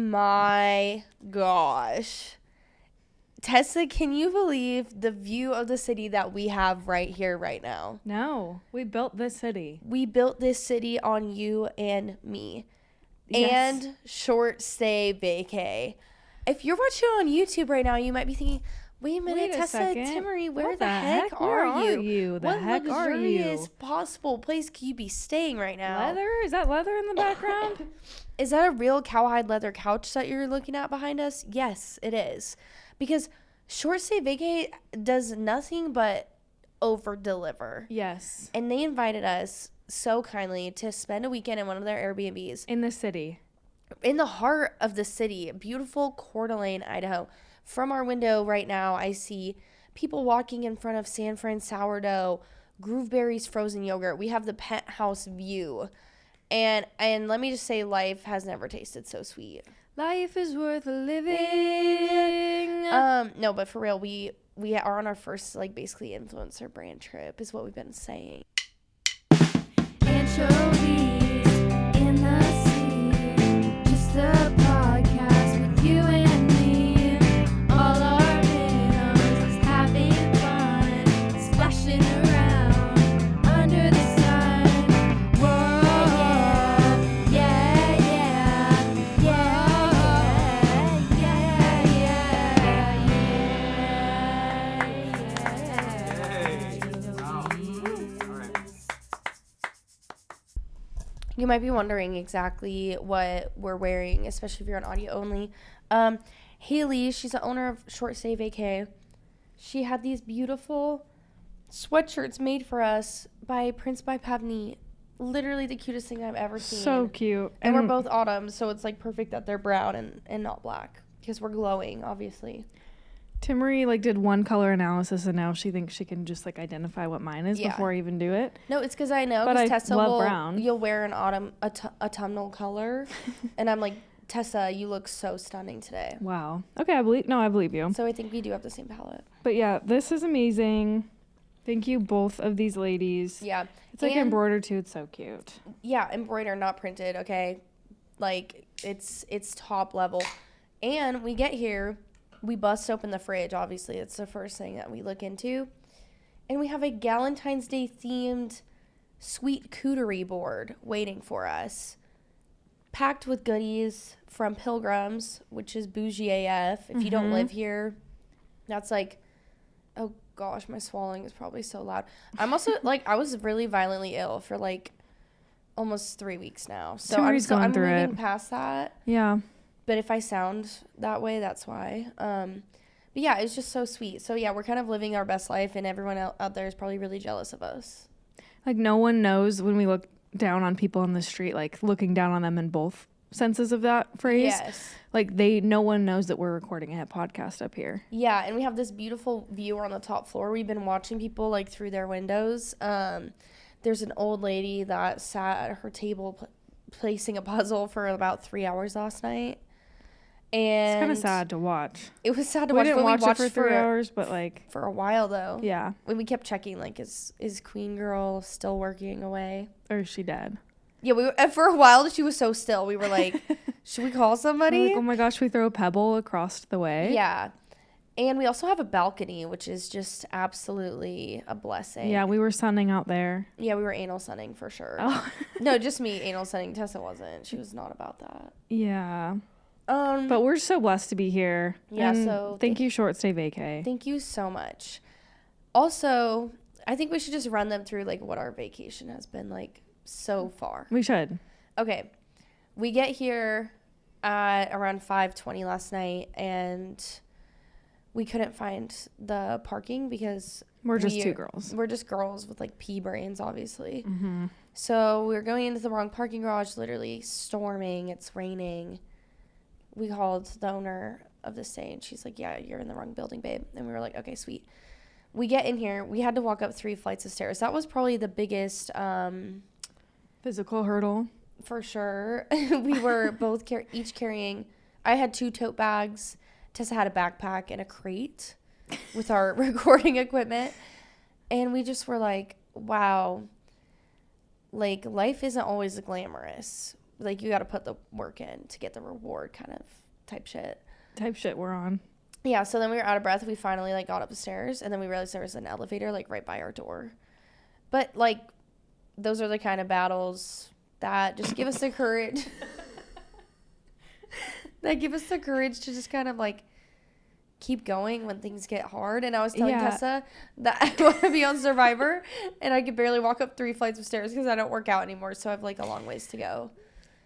my gosh. Tessa, can you believe the view of the city that we have right here, right now? No, we built this city. We built this city on you and me. Yes. And short stay vacay. If you're watching on YouTube right now, you might be thinking, wait a minute, Tessa, Timmery, where the heck are you? What luxurious possible place could you be staying right now? Leather? Is that leather in the background? Is that a real cowhide leather couch that you're looking at behind us? Yes, it is. Because short stay vacay does nothing but over deliver. Yes. And they invited us so kindly to spend a weekend in one of their Airbnbs. In the city. In the heart of the city, beautiful Coeur d'Alene, Idaho. From our window right now, I see people walking in front of San Fran sourdough, Grooveberry's frozen yogurt. We have the penthouse view. And let me just say, life has never tasted so sweet. Life is worth living. No, but for real, we are on our first, like, basically influencer brand trip is what we've been saying. Anchoevies in the sea, just a podcast with you and me. All our minnows is having fun, splashing around under the sun. Whoa, yeah, yeah, yeah, yeah, yeah, You might be wondering exactly what we're wearing, especially if you're on audio only. Haley, she's the owner of Short Stay Vacay. She had these beautiful sweatshirts made for us by Prints by Pavneet. Literally the cutest thing I've ever seen. So cute. And we're both autumn, so it's like perfect that they're brown and not black because we're glowing, obviously. Timmery like did one color analysis and now she thinks she can just like identify what mine is before I even do it. No, it's because I know. But I Tessa love brown. You'll wear an autumnal color, and I'm like, Tessa, you look so stunning today. Wow. Okay, I believe you. So I think we do have the same palette. But yeah, this is amazing. Thank you, both of these ladies. Yeah. It's like embroidered too. It's so cute. Yeah, embroidered, not printed, okay? Like, it's top level. And we get here, we bust open the fridge, obviously. It's the first thing that we look into. And we have a Galentine's Day themed sweet cootery board waiting for us. Packed with goodies from Pilgrims, which is bougie AF. If you don't live here, that's like, oh gosh, my swallowing is probably so loud. I'm also, like, I was really violently ill for like almost 3 weeks now. So I'm moving past that. Yeah. But if I sound that way, that's why. But yeah, it's just so sweet. So yeah, we're kind of living our best life, and everyone out there is probably really jealous of us. Like, no one knows when we look down on people on the street, like looking down on them in both senses of that phrase. Yes. Like, no one knows that we're recording a podcast up here. Yeah, and we have this beautiful view on the top floor. We've been watching people like through their windows. There's an old lady that sat at her table placing a puzzle for about 3 hours last night. And it's kind of sad to watch. It was sad to watch. We didn't watch it for 3 hours, but like for a while though. Yeah. When we kept checking, like, is Queen Girl still working away? Or is she dead? Yeah, for a while she was so still. We were like, should we call somebody? Like, oh my gosh, we throw a pebble across the way. Yeah. And we also have a balcony, which is just absolutely a blessing. Yeah, we were sunning out there. Yeah, we were anal sunning for sure. Oh. No, just me anal sunning. Tessa wasn't. She was not about that. Yeah. But we're so blessed to be here. Yeah, and so thank you, Short Stay Vacay. Thank you so much. Also, I think we should just run them through like what our vacation has been like so far. We should. Okay. We get here at around 5:20 last night, and we couldn't find the parking because we're just two girls. We're just girls with like pea brains, obviously. Mm-hmm. So we were going into the wrong parking garage, literally storming. It's raining. We called the owner of the stay, and she's like, yeah, you're in the wrong building, babe. And we were like, okay, sweet. We get in here. We had to walk up 3 flights of stairs. That was probably the biggest physical hurdle. For sure. We were both each carrying. I had 2 tote bags. Tessa had a backpack and a crate with our recording equipment. And we just were like, wow, like, life isn't always glamorous. like, you got to put the work in to get the reward kind of type shit. We're on. Yeah, so then we were out of breath. We finally, like, got up the stairs, and then we realized there was an elevator, like, right by our door. But, like, those are the kind of battles that just give us the courage. That give us the courage to just kind of, like, keep going when things get hard. And I was telling Tessa that I want to be on Survivor, and I could barely walk up 3 flights of stairs because I don't work out anymore, so I have, like, a long ways to go.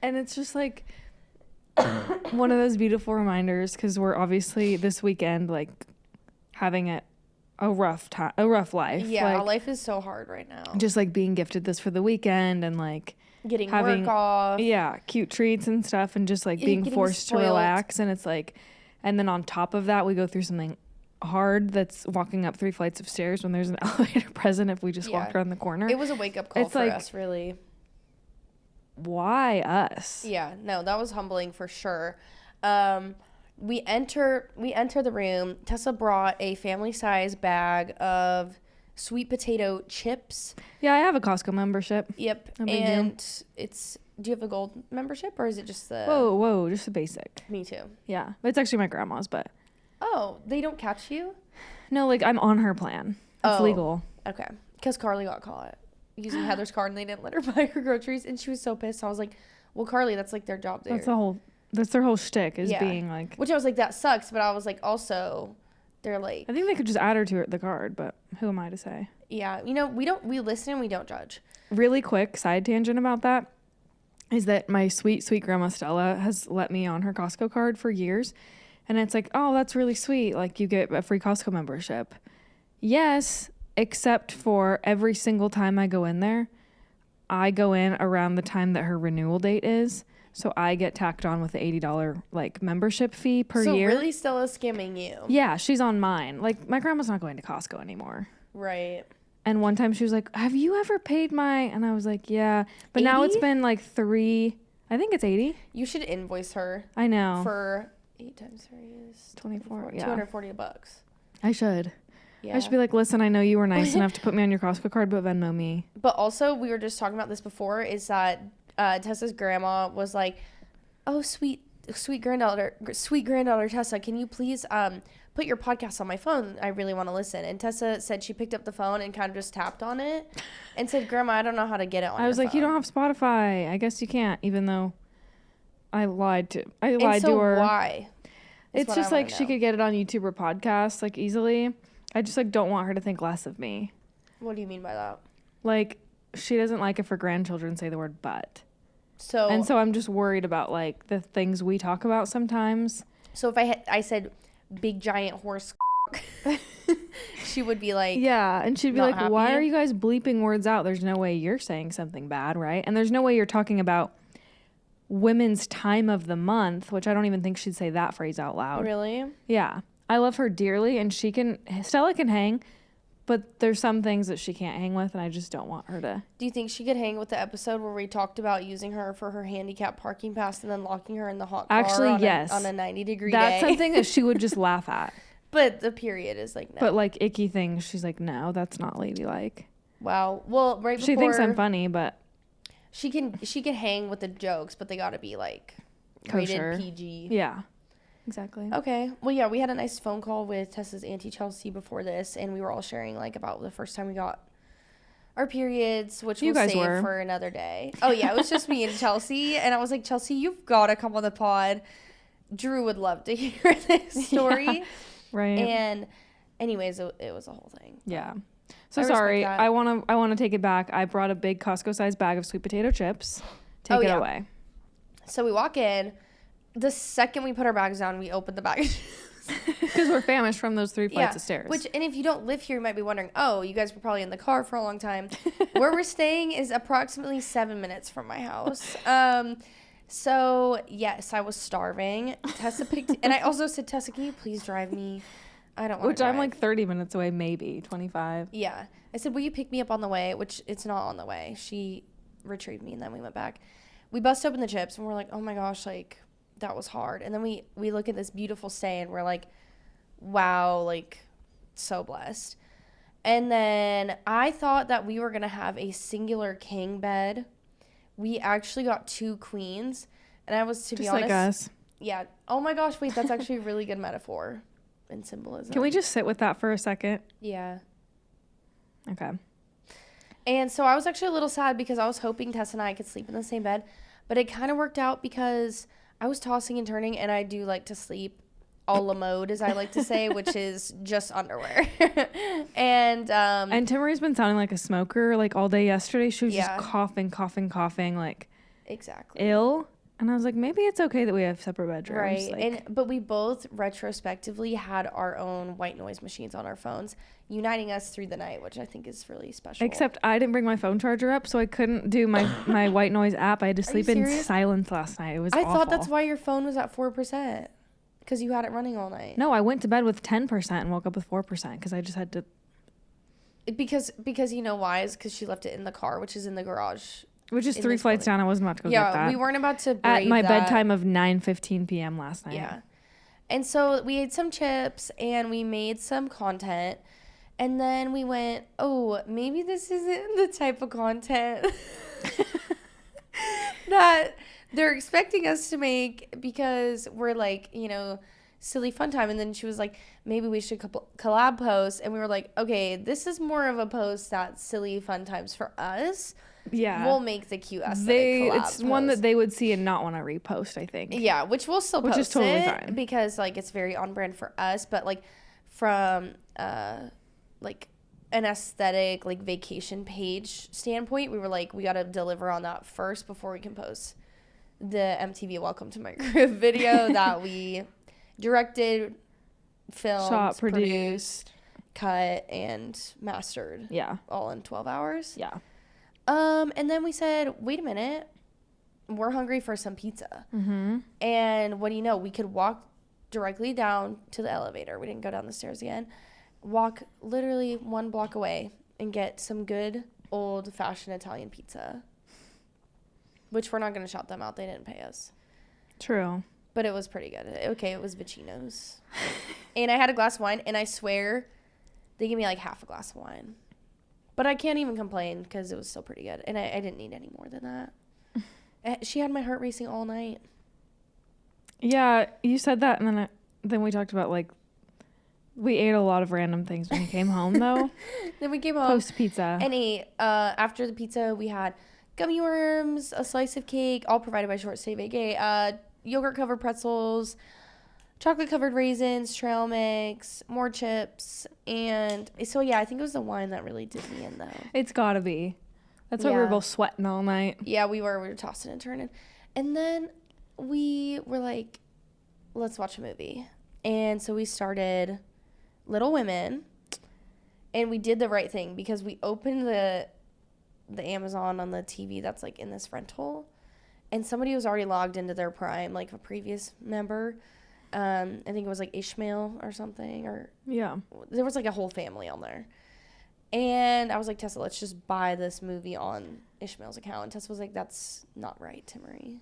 And it's just, like, one of those beautiful reminders, because we're obviously this weekend, like, having a rough life. Yeah, like, life is so hard right now. just, like, being gifted this for the weekend and, like, Getting having work off. Yeah, cute treats and stuff, and just, like, being Getting forced spoiled. to relax. And it's like, and then on top of that, we go through something hard that's walking up 3 flights of stairs when there's an elevator present if we just walked around the corner. It was a wake-up call It's for like, us, really. Why us? Yeah, no, that was humbling for sure. We enter the room. Tessa brought a family-size bag of sweet potato chips. Yeah, I have a Costco membership. Yep. No big deal. And do you have a gold membership, or is it just the... Whoa, just the basic. Me too. Yeah, it's actually my grandma's, but Oh, they don't catch you? no, like, I'm on her plan. It's Oh. legal. Okay. Because Carly got caught using Heather's card, and they didn't let her buy her groceries, and she was so pissed. I was like, well, Carly, that's, like, their job there. That's their whole shtick, is Yeah. being like. Which I was like, that sucks, but I was like, also, they're like... I think they could just add her to the card, but who am I to say? Yeah, we listen and we don't judge. Really quick side tangent about that is that my sweet grandma Stella has let me on her Costco card for years. And it's like, oh, that's really sweet. Like, you get a free Costco membership. Yes, except for every single time I go in there, I go in around the time that her renewal date is. So I get tacked on with the $80 like membership fee per year. So really Stella's scamming you. Yeah, she's on mine. Like, my grandma's not going to Costco anymore. Right. And one time she was like, have you ever paid my... And I was like, yeah. But now it's 80? been like 3... I think it's 80. You should invoice her I know. for 8 times 3 is 24, yeah. $240. I should. Yeah. I should be like, listen, I know you were nice enough to put me on your Costco card, but Venmo me. But also, we were just talking about this before, is that Tessa's grandma was like, oh, sweet granddaughter Tessa, can you please put your podcast on my phone? I really want to listen. And Tessa said she picked up the phone and kind of just tapped on it and said, Grandma, I don't know how to get it on I was your like, you phone." don't have Spotify. I guess you can't, even though I lied to And to so her. why? Is It's what I just wanna like she know. could get it on YouTube or podcast like easily. I just like don't want her to think less of me. What do you mean by that? Like, she doesn't like if her grandchildren say the word but. So And so I'm just worried about like the things we talk about sometimes. So if I said big giant horse, she would be like, Yeah, and she'd be not like, why happy? are you guys bleeping words out? There's no way you're saying something bad, right? And there's no way you're talking about women's time of the month, which I don't even think she'd say that phrase out loud. really? Yeah. I love her dearly, and Stella can hang, but there's some things that she can't hang with, and I just don't want her to. Do you think she could hang with the episode where we talked about using her for her handicap parking pass and then locking her in the hot car Actually, on yes. on a 90-degree That's day? something that she would just laugh at. But the period is like, no. But like icky things, she's like, no, that's not ladylike. Wow. Well, right before She thinks I'm funny, but she can hang with the jokes, but they got to be like Kosher. rated PG. yeah, exactly. Okay. Well, yeah, we had a nice phone call with Tessa's Auntie Chelsea before this, and we were all sharing like about the first time we got our periods, which You we'll guys save were. for another day. Oh yeah, it was just me and Chelsea, and I was like, Chelsea, you've got to come on the pod. Drew would love to hear this story. Yeah, right. And anyways, it was a whole thing. Yeah. So I respect sorry. that. I wanna take it back. I brought a big Costco sized bag of sweet potato chips. Take Oh, it yeah. away. So we walk in. The second we put our bags down, we open the bag. Because we're famished from those 3 flights of stairs. Which, and if you don't live here, you might be wondering, oh, you guys were probably in the car for a long time. Where we're staying is approximately 7 minutes from my house. So yes, I was starving. Tessa picked, and I also said, Tessa, can you please drive me? I don't want Which to I'm like 30 minutes away, maybe 25. Yeah. I said, will you pick me up on the way? Which it's not on the way. She retrieved me, and then we went back. We bust open the chips, and we're like, oh my gosh, like, that was hard. And then we look at this beautiful stay, and we're like, wow, like, so blessed. And then I thought that we were going to have a singular king bed we actually got 2 queens. And I was, to be Just honest. like us. Yeah. Oh my gosh, wait, that's actually a really good metaphor and symbolism. Can we just sit with that for a second? Yeah. Okay. And so I was actually a little sad because I was hoping Tess and I could sleep in the same bed. But it kind of worked out because I was tossing and turning, and I do like to sleep a la mode, as I like to say, which is just underwear. And Timmery's been sounding like a smoker like all day yesterday. She was Yeah. just coughing, like exactly. ill. And I was like, maybe it's okay that we have separate bedrooms. Right. Like, But we both retrospectively had our own white noise machines on our phones, uniting us through the night, which I think is really special. except I didn't bring my phone charger up, so I couldn't do my white noise app. I had to sleep in serious? silence last night. It was I awful. thought that's why your phone was at 4%, because you had it running all night. No, I went to bed with 10% and woke up with 4% because I just had to. Because you know why? Is because she left it in the car, which is in the garage. Which is In 3 this flights building. down. I wasn't about to go get Yeah, that. we weren't about to At brave my that. bedtime of 9:15 p.m. last night. Yeah. And so we ate some chips and we made some content. And then we went, oh, maybe this isn't the type of content that they're expecting us to make, because we're like, silly fun time. And then she was like, maybe we should collab post. And we were like, okay, this is more of a post that's silly fun times for us. Yeah. We'll make the cute aesthetic collab It's one that post. they would see and not want to repost, I think. Yeah, which we'll still Which post is totally it fine. because like it's very on brand for us, but like from like an aesthetic like vacation page standpoint, we were like, we got to deliver on that first before we can post the MTV Welcome to My Crib video that we directed, filmed, Shot, produced, cut, and mastered Yeah. all in 12 hours. Yeah. And then we said, wait a minute, we're hungry for some pizza. Mm-hmm. And what do you know? We could walk directly down to the elevator. We didn't go down the stairs again. Walk literally 1 block away and get some good old-fashioned Italian pizza. Which we're not going to shout them out. They didn't pay us. True. But it was pretty good. Okay, it was Vicino's. And I had a glass of wine, and I swear they gave me like half a glass of wine. But I can't even complain because it was still pretty good. And I didn't need any more than that. She had my heart racing all night. Yeah, you said that, and then we talked about, like, we ate a lot of random things when we came home, though. Then we came home Post pizza. and ate. After the pizza, we had gummy worms, a slice of cake, all provided by Stay Vacay, yogurt-covered pretzels, chocolate-covered raisins, trail mix, more chips. And so, yeah, I think it was the wine that really did me in, though. It's gotta be. That's why we were Yeah. both sweating all night. Yeah, we were tossing and turning. And then we were like, let's watch a movie. And so we started Little Women. And we did the right thing because we opened the Amazon on the TV that's like in this rental. And somebody was already logged into their Prime, like a previous member. I think it was like Ishmael or something. Or Yeah. there was like a whole family on there. And I was like, Tessa, let's just buy this movie on Ishmael's account. And Tessa was like, that's not right, Timmery.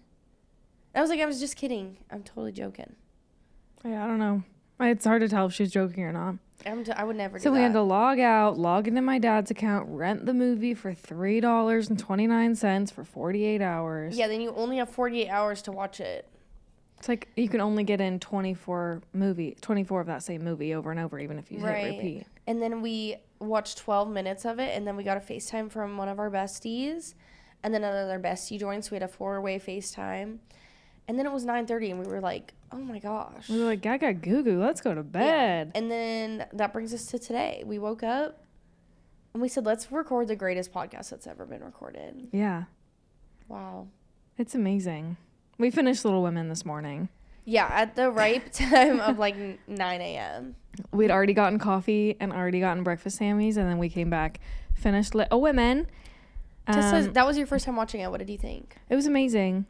I was like, I was just kidding. I'm totally joking. Yeah, I don't know. It's hard to tell if she's joking or not. I would never do So that. we had to log out, log into my dad's account, rent the movie for $3.29 for 48 hours. Yeah, then you only have 48 hours to watch it. It's like you can only get in 24 of that same movie over and over, even if you hit repeat. And then we watched 12 minutes of it, and then we got a FaceTime from one of our besties, and then another bestie joined, so we had a 4-way FaceTime. And then it was 9:30, and we were like, oh my gosh. We were like, gaga goo goo, let's go to bed. And then that brings us to today. We woke up, and we said, let's record the greatest podcast that's ever been recorded. Yeah. Wow. It's amazing. We finished Little Women this morning. Yeah, at the ripe time of like 9 a.m. We'd already gotten coffee and already gotten breakfast Sammys, and then we came back, finished Little Women. Tessa, that was your first time watching it. What did you think? It was amazing.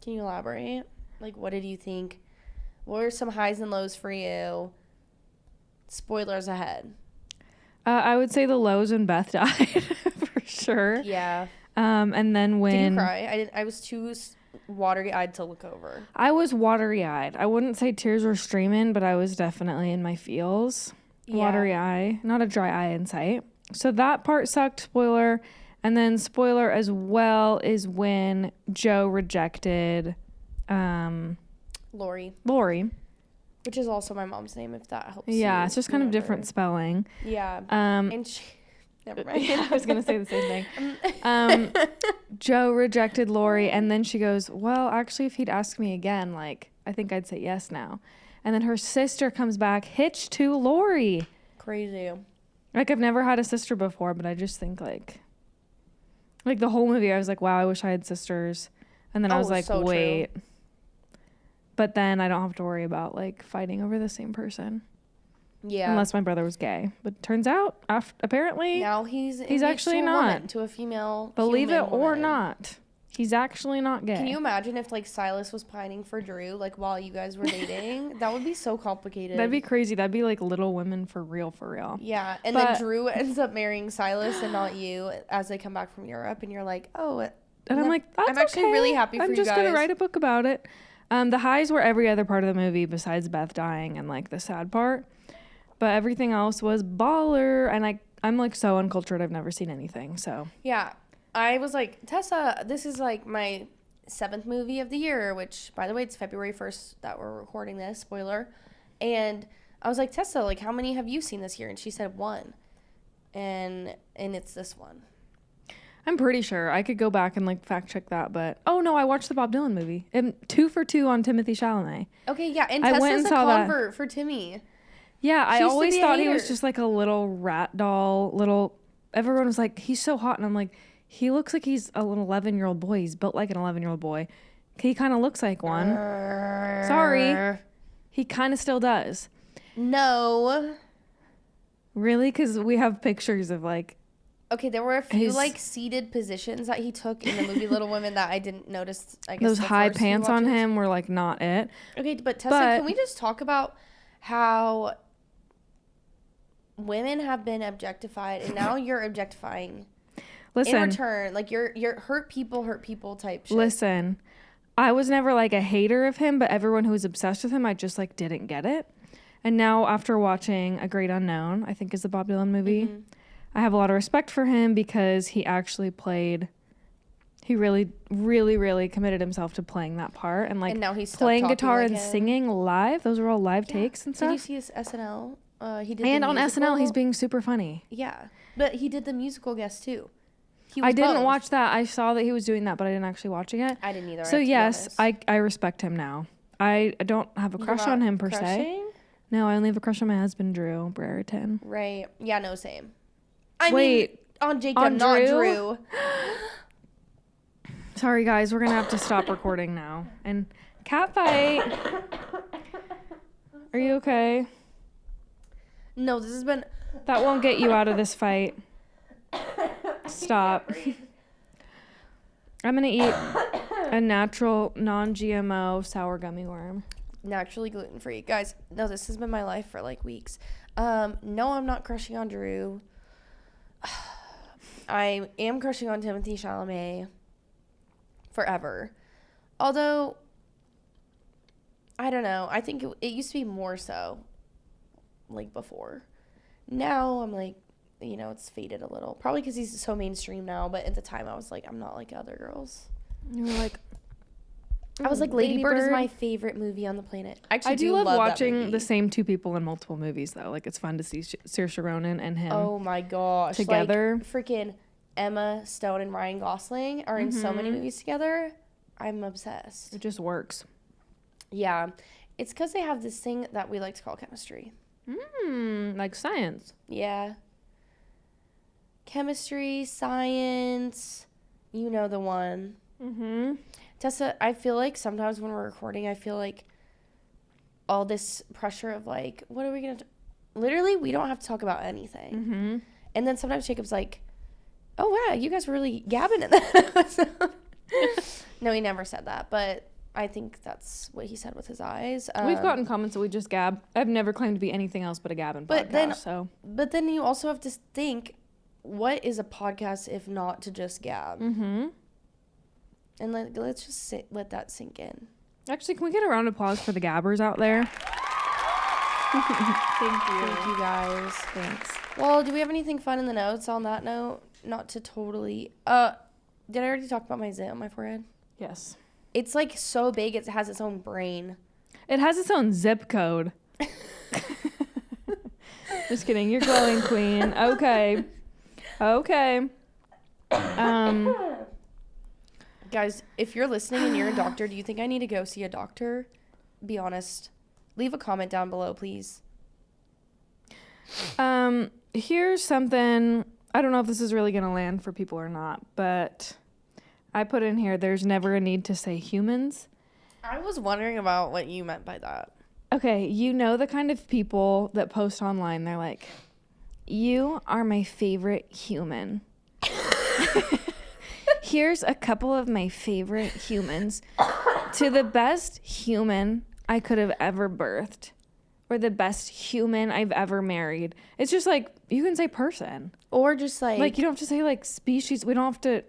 Can you elaborate? Like, what did you think? What were some highs and lows for you? Spoilers ahead. I would say the lows when Beth died, for sure. Yeah. And then when... Did you cry? I was too watery-eyed to look over. I was watery-eyed. I wouldn't say tears were streaming, but I was definitely in my feels. Yeah. Watery eye. Not a dry eye in sight. So that part sucked, spoiler. And then spoiler as well is when Joe rejected Lori, which is also my mom's name, if that helps. Yeah, you it's just kind of remember. different spelling. Yeah. And she, never mind. Yeah, I was gonna say the same thing. Joe rejected Lori, and then she goes, "Well, actually, if he'd ask me again, like, I think I'd say yes now." And then her sister comes back, hitched to Lori. Crazy. Like, I've never had a sister before, but I just think like the whole movie, I was like, "Wow, I wish I had sisters." And then I was like, so "Wait." true. But then I don't have to worry about like fighting over the same person. Yeah. Unless my brother was gay. But turns out, apparently, now he's actually to a not. woman, to a female. Believe it human or woman. not, he's actually not gay. Can you imagine if like Silas was pining for Drew like while you guys were dating? That would be so complicated. That'd be crazy. That'd be like Little Women for real, for real. Yeah, and But- then Drew ends up marrying Silas and not you as they come back from Europe, and you're like, oh. And I'm like, that's I'm actually okay. really happy for I'm you just guys. gonna write a book about it. The highs were every other part of the movie besides Beth dying and like the sad part, but everything else was baller. And I'm like so uncultured. I've never seen anything. So Yeah, I was like, Tessa, this is like my 7th movie of the year, which by the way, it's February 1st that we're recording this, spoiler. And I was like, Tessa, like how many have you seen this year? And she said 1. And it's this one. I'm pretty sure I could go back and like fact check that, but oh no, I watched the Bob Dylan movie. And 2 for 2 on Timothy Chalamet. Okay, yeah, and I Tessa's went and a saw that. convert for Timmy. Yeah, I She used to always be a thought he was hater. just like a little rat doll, everyone was like, he's so hot. And I'm like, he looks like he's an 11-year-old boy. He's built like an 11-year-old boy. He kind of looks like one. Sorry. He kind of still does. No. Really? Because we have pictures of like, Okay, there were a few His- like seated positions that he took in the movie Little Women that I didn't notice. I guess those the high first few pants on watches. him were like not it. Okay, but Tessa, But- can we just talk about how women have been objectified and now you're objectifying in Listen, return? Like you're hurt people type shit. listen, I was never like a hater of him, but everyone who was obsessed with him, I just like didn't get it. And now after watching A Great Unknown, I think is the Bob Dylan movie, Mhm. I have a lot of respect for him because he actually he really, really, really committed himself to playing that part and like And now he's stuck playing talking guitar like and him. singing live. Those were all live takes and Did you stuff. see his SNL? He did. And the on SNL, he's musical. being super funny. Yeah, but he did the musical guest too. He I was didn't both. watch that. I saw that he was doing that, but I didn't actually watch it yet. I didn't either. So to be yes, honest. I respect him now. I don't have a You're crush not on him per se. crushing? No, I only have a crush on my husband, Drew Brereton. Right. Yeah. No. Same. I Wait, mean, on Jacob, on not Drew? Drew. Sorry, guys, we're gonna have to stop recording now. And cat fight. Are you okay? No, this has been. That won't get you out of this fight. Stop. I'm gonna eat a natural, non-GMO sour gummy worm. Naturally gluten free, guys. No, this has been my life for like weeks. No, I'm not crushing on Drew. I am crushing on Timothy Chalamet forever. Although, I don't know. I think it used to be more so, like before. Now I'm like, you know, it's faded a little. Probably because he's so mainstream now. But at the time, I was like, I'm not like other girls. You were like, I was like, Lady Bird is Bird. my favorite movie on the planet. I actually I do love that watching movie. the same two people in multiple movies, though. Like, it's fun to see Saoirse Ronan and him. Oh my gosh. together. Like, freaking Emma Stone and Ryan Gosling are in so many movies together. I'm obsessed. It just works. Yeah. It's because they have this thing that we like to call chemistry. Like science. Yeah. Chemistry, science, you know the one. Mm-hmm. Tessa, I feel like sometimes when we're recording, I feel like all this pressure of like, what are we going to do? Literally, we don't have to talk about anything. Mm-hmm. And then sometimes Jacob's like, oh, wow, you guys were really gabbing in that episode. No, he never said that, but I think that's what he said with his eyes. We've gotten comments that we just gab. I've never claimed to be anything else but a gabbing But podcast, then- so. But then you also have to think, what is a podcast if not to just gab? Mm-hmm. And let's just let that sink in. Actually, can we get a round of applause for the gabbers out there? Thank you. Thank you guys. Thanks. Well, do we have anything fun in the notes on that note? not to totally did I already talk about my zit on my forehead? Yes. It's like so big it has its own brain. It has its own zip code. Just kidding. You're glowing, queen. Okay. Guys, if you're listening and you're a doctor, do you think I need to go see a doctor? Be honest. Leave a comment down below, please. Here's something. I don't know if this is really going to land for people or not, but I put in here, there's never a need to say humans. I was wondering about what you meant by that. Okay, you know the kind of people that post online, they're like, you are my favorite human. Here's a couple of my favorite humans. To the best human I could have ever birthed. Or the best human I've ever married. It's just like, you can say person. Or just like You don't have to say like species. We don't have to,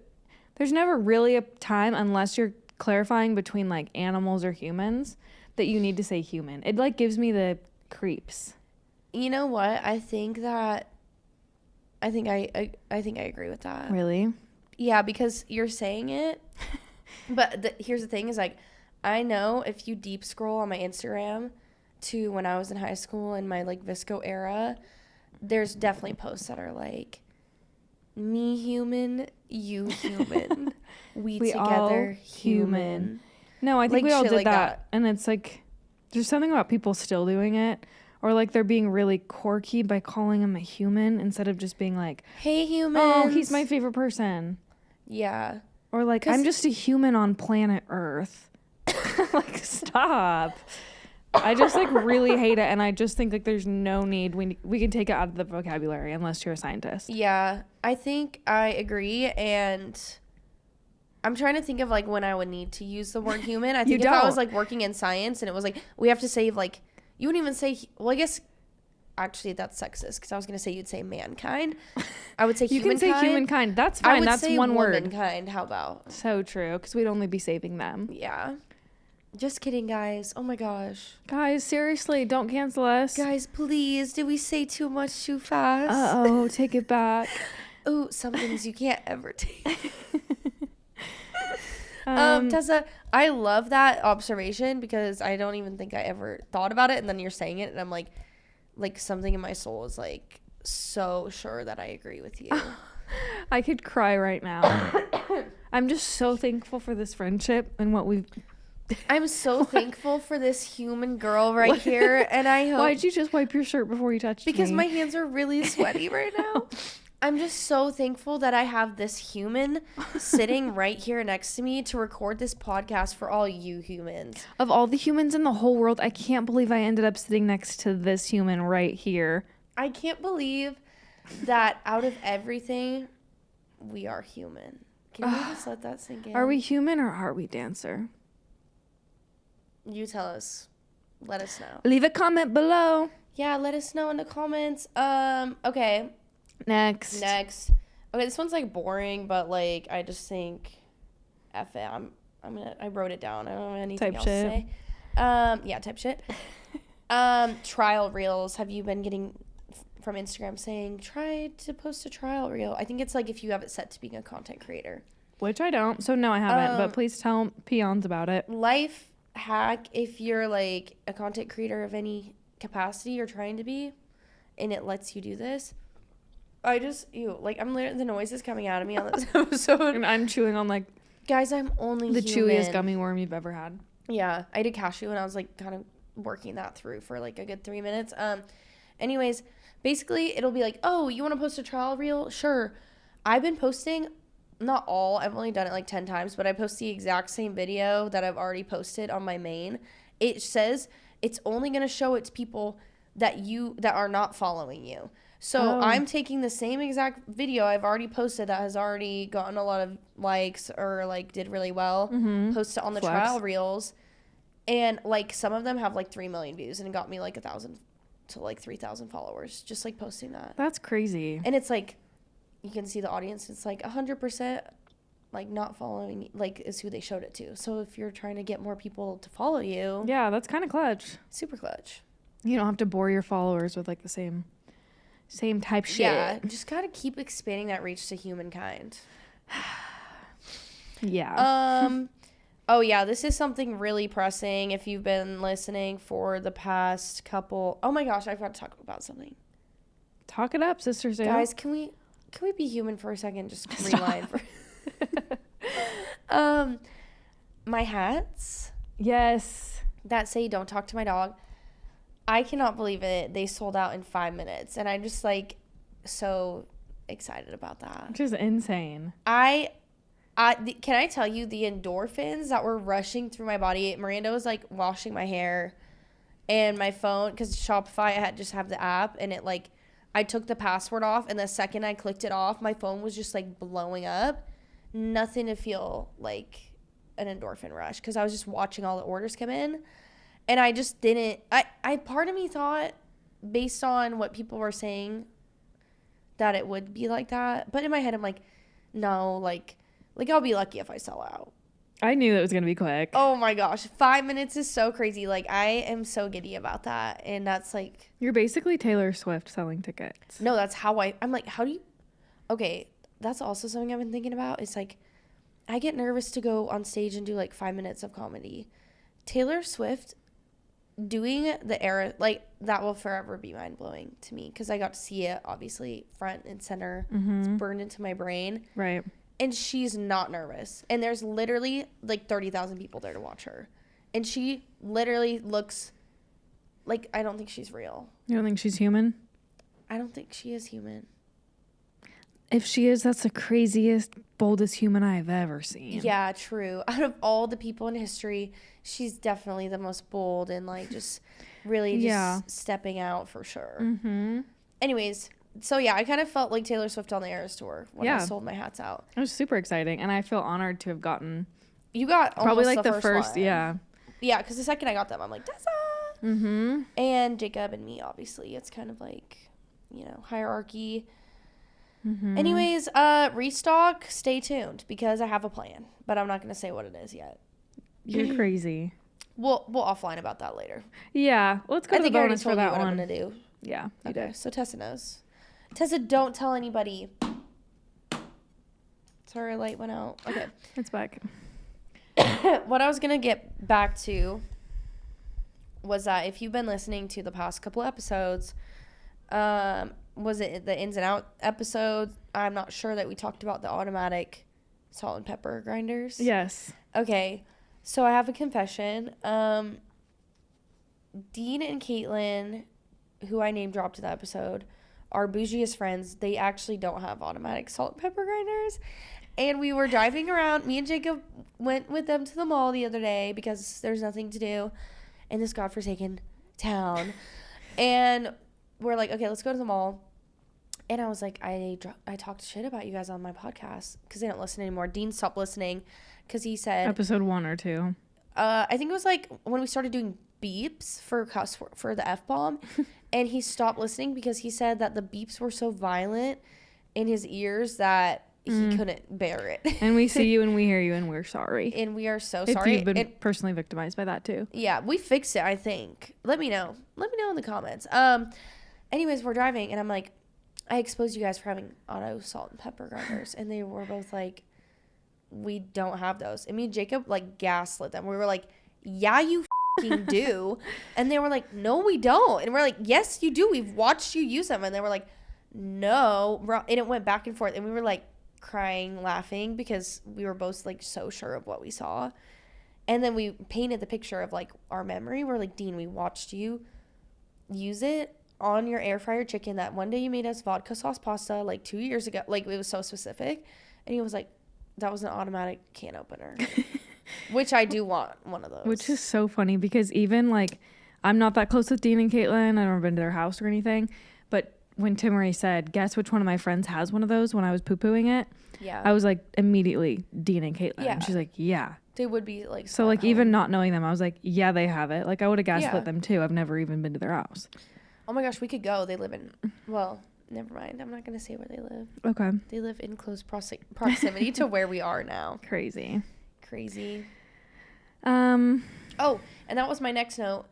there's never really a time unless you're clarifying between like animals or humans that you need to say human. It like gives me the creeps. You know what? I think I agree with that. Really? Yeah, because you're saying it. But here's the thing is like, I know if you deep scroll on my Instagram to when I was in high school in my like Visco era, there's definitely posts that are like, me human, you human, we together human. No, I think Like we all shit did like that. And it's like, there's something about people still doing it. Or like they're being really quirky by calling him a human instead of just being like, Hey human. oh, he's my favorite person. Yeah. Or like, I'm just a human on planet Earth. Like, stop. I just like really hate it. And I just think like there's no need. We can take it out of the vocabulary unless you're a scientist. Yeah, I think I agree. And I'm trying to think of like when I would need to use the word human. I think if I was like working in science and it was like, we have to say like, you wouldn't even say, well, I guess actually that's sexist because I was going to say you'd say mankind. I would say you humankind. can say humankind. That's fine. I would That's say one word. womankind. How about? So true. Because we'd only be saving them. Yeah. Just kidding, guys. Oh my gosh. Guys, seriously, don't cancel us. Guys, please. Did we say too much too fast? Uh-oh, take it back. Ooh, some things you can't ever take. Tessa, I love that observation because I don't even think I ever thought about it. And then you're saying it and I'm like something in my soul is like so sure that I agree with you. I could cry right now. I'm just so thankful for this friendship and what we've... I'm so thankful for this human girl right here. And I hope... Why'd you just wipe your shirt before you touched me? Because my hands are really sweaty right now. I'm just so thankful that I have this human sitting right here next to me to record this podcast for all you humans. Of all the humans in the whole world, I can't believe I ended up sitting next to this human right here. I can't believe that out of everything, we are human. Can you just let that sink in? Are we human or are we dancer? You tell us. Let us know. Leave a comment below. Yeah, let us know in the comments. Okay. Next. Okay, this one's like boring, but like I just think F it. I wrote it down. I don't have anything else to say. Yeah, type shit. Trial reels. Have you been getting from Instagram saying try to post a trial reel? I think it's like if you have it set to being a content creator. Which I don't. So no, I haven't. But please tell peons about it. Life hack if you're like a content creator of any capacity you're trying to be, and it lets you do this. I'm literally, the noise is coming out of me on this episode. And I'm chewing on like guys, I'm only the human. chewiest gummy worm you've ever had. Yeah, I did cashew and I was like kind of working that through for like a good 3 minutes. Anyways, basically it'll be like, oh, you want to post a trial reel? Sure. I've been posting, not all, I've only done it like 10 times, but I post the exact same video that I've already posted on my main. It says it's only going to show it to people that are not following you. So I'm taking the same exact video I've already posted that has already gotten a lot of likes or like did really well, post it on the trial reels, and like some of them have like 3 million views and it got me like 1,000 to like 3,000 followers just like posting that. That's crazy. And it's like you can see the audience. It's like 100% like not following like is who they showed it to. So if you're trying to get more people to follow you, yeah, that's kind of clutch. super clutch. You don't have to bore your followers with like the same same type shit. Yeah, just gotta keep expanding that reach to humankind. Yeah. Oh yeah, this is something really pressing. If you've been listening for the past couple, oh my gosh, I forgot to talk about something. Talk it up, Sister Sue. Guys, can we be human for a second? Just rewind. My hats Yes. that say "Don't talk to my dog." I cannot believe it. They sold out in 5 minutes, and I'm just like so excited about that. Which is insane. Can I tell you the endorphins that were rushing through my body? Miranda was like washing my hair, and my phone, because Shopify, I had just have the app, and it like, I took the password off, and the second I clicked it off, my phone was just like blowing up. Nothing to feel like an endorphin rush, because I was just watching all the orders come in, and I just didn't. I part of me thought, based on what people were saying, that it would be like that, but in my head, I'm like, no, like I'll be lucky if I sell out. I knew it was going to be quick. Oh my gosh. 5 minutes is so crazy. Like, I am so giddy about that. And that's like, You're basically Taylor Swift selling tickets. no, that's how I'm like, how do you, okay. That's also something I've been thinking about. It's like, I get nervous to go on stage and do like 5 minutes of comedy. Taylor Swift doing the era, like, that will forever be mind blowing to me. Cause I got to see it obviously front and center. It's burned into my brain. Right. And she's not nervous. And there's literally like 30,000 people there to watch her. And she literally looks like, I don't think she's real. You don't think she's human? I don't think she is human. If she is, that's the craziest, boldest human I've ever seen. Yeah, true. Out of all the people in history, she's definitely the most bold and like just really just stepping out for sure. Mm-hmm. Anyways, so yeah, I kind of felt like Taylor Swift on the Eras tour when I Yeah. sold my hats out. It was super exciting, and I feel honored to have gotten You got probably almost like the first one. yeah. Yeah, because the second I got them, I'm like, Tessa! Mm-hmm. And Jacob and me, obviously. It's kind of like, you know, hierarchy. Mm-hmm. Anyways, restock, stay tuned because I have a plan, but I'm not going to say what it is yet. You're crazy. We'll offline about that later. Yeah, let's go I to the think I already bonus for told you that what I'm one. going to do. Yeah, you Okay, did. so Tessa knows. Tessa, don't tell anybody. Sorry, light went out. Okay. It's back. What I was going to get back to was that if you've been listening to the past couple episodes, was it the ins and out episode? I'm not sure that we talked about the automatic salt and pepper grinders. Yes. Okay, so I have a confession. Dean and Caitlin, who I name dropped to the episode, our bougiest friends, they actually don't have automatic salt and pepper grinders. And we were driving around. Me and Jacob went with them to the mall the other day because there's nothing to do in this godforsaken town. And we're like, okay, let's go to the mall. And I was like, I talked shit about you guys on my podcast because they don't listen anymore. Dean stopped listening because he said, Episode 1 or 2. I think it was like when we started doing beeps for the F-bomb, and he stopped listening because he said that the beeps were so violent in his ears that he couldn't bear it. And we see you and we hear you and we're sorry. And we are so If sorry. you've been personally victimized by that too. Yeah, we fixed it, I think. Let me know. Let me know in the comments. Anyways, we're driving, and I'm like, I exposed you guys for having auto salt and pepper grinders. And they were both like, we don't have those. And me and Jacob, like, gaslit them. We were like, yeah, you fucking do. And they were like, no, we don't. And we're like, yes, you do. We've watched you use them. And they were like, no. And it went back and forth. And we were like crying, laughing because we were both like so sure of what we saw. And then we painted the picture of like our memory. We're like, Dean, we watched you use it on your air fryer chicken that one day you made us vodka sauce pasta like 2 years ago. Like, it was so specific. And he was like, that was an automatic can opener. Which I do want one of those. Which is so funny because even like, I'm not that close with Dean and Caitlin. I've never been to their house or anything. But when Timmery said, guess which one of my friends has one of those when I was poo-pooing it, yeah, I was like, immediately, Dean and Caitlin. Yeah. And she's like, yeah. they would be like So like, home. even not knowing them, I was like, yeah, they have it. Like, I would have gaslit Yeah. them too. I've never even been to their house. Oh my gosh, we could go. They live in, well, never mind. I'm not going to say where they live. Okay. They live in close proximity to where we are now. Crazy. Crazy. Um, Oh, and that was my next note.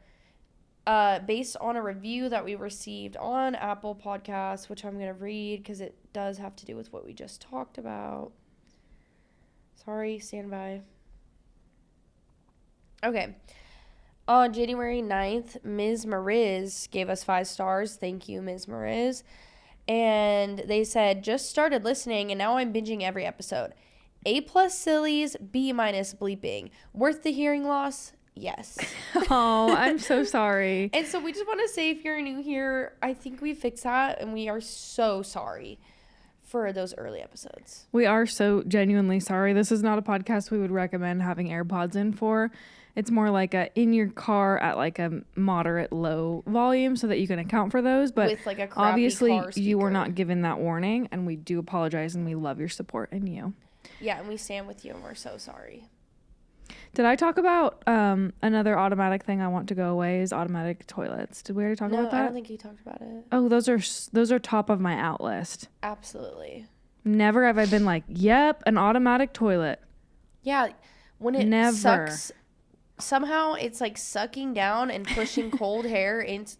based on a review that we received on Apple Podcasts, which I'm going to read because it does have to do with what we just talked about. Sorry, stand by. Okay. On January 9th, Ms. Mariz gave us 5 stars. Thank you, Ms. Mariz. And they said, just started listening and now I'm binging every episode. A+ sillies, B- bleeping. Worth the hearing loss? Yes. Oh, I'm so sorry. And so we just want to say, if you're new here, I think we fixed that and we are so sorry for those early episodes. We are so genuinely sorry. This is not a podcast we would recommend having AirPods in for. It's more like in your car at like a moderate low volume so that you can account for those. But With like a crappy obviously car you were speaker. not given that warning, and we do apologize and we love your support and you. Yeah, and we stand with you and we're so sorry. Did I talk about another automatic thing I want to go away is automatic toilets? Did we already talk about that? I don't think you talked about it. Oh, those are top of my out list. Absolutely. Never have I been like, yep, an automatic toilet. Yeah, when it Never. sucks, somehow it's like sucking down and pushing cold air into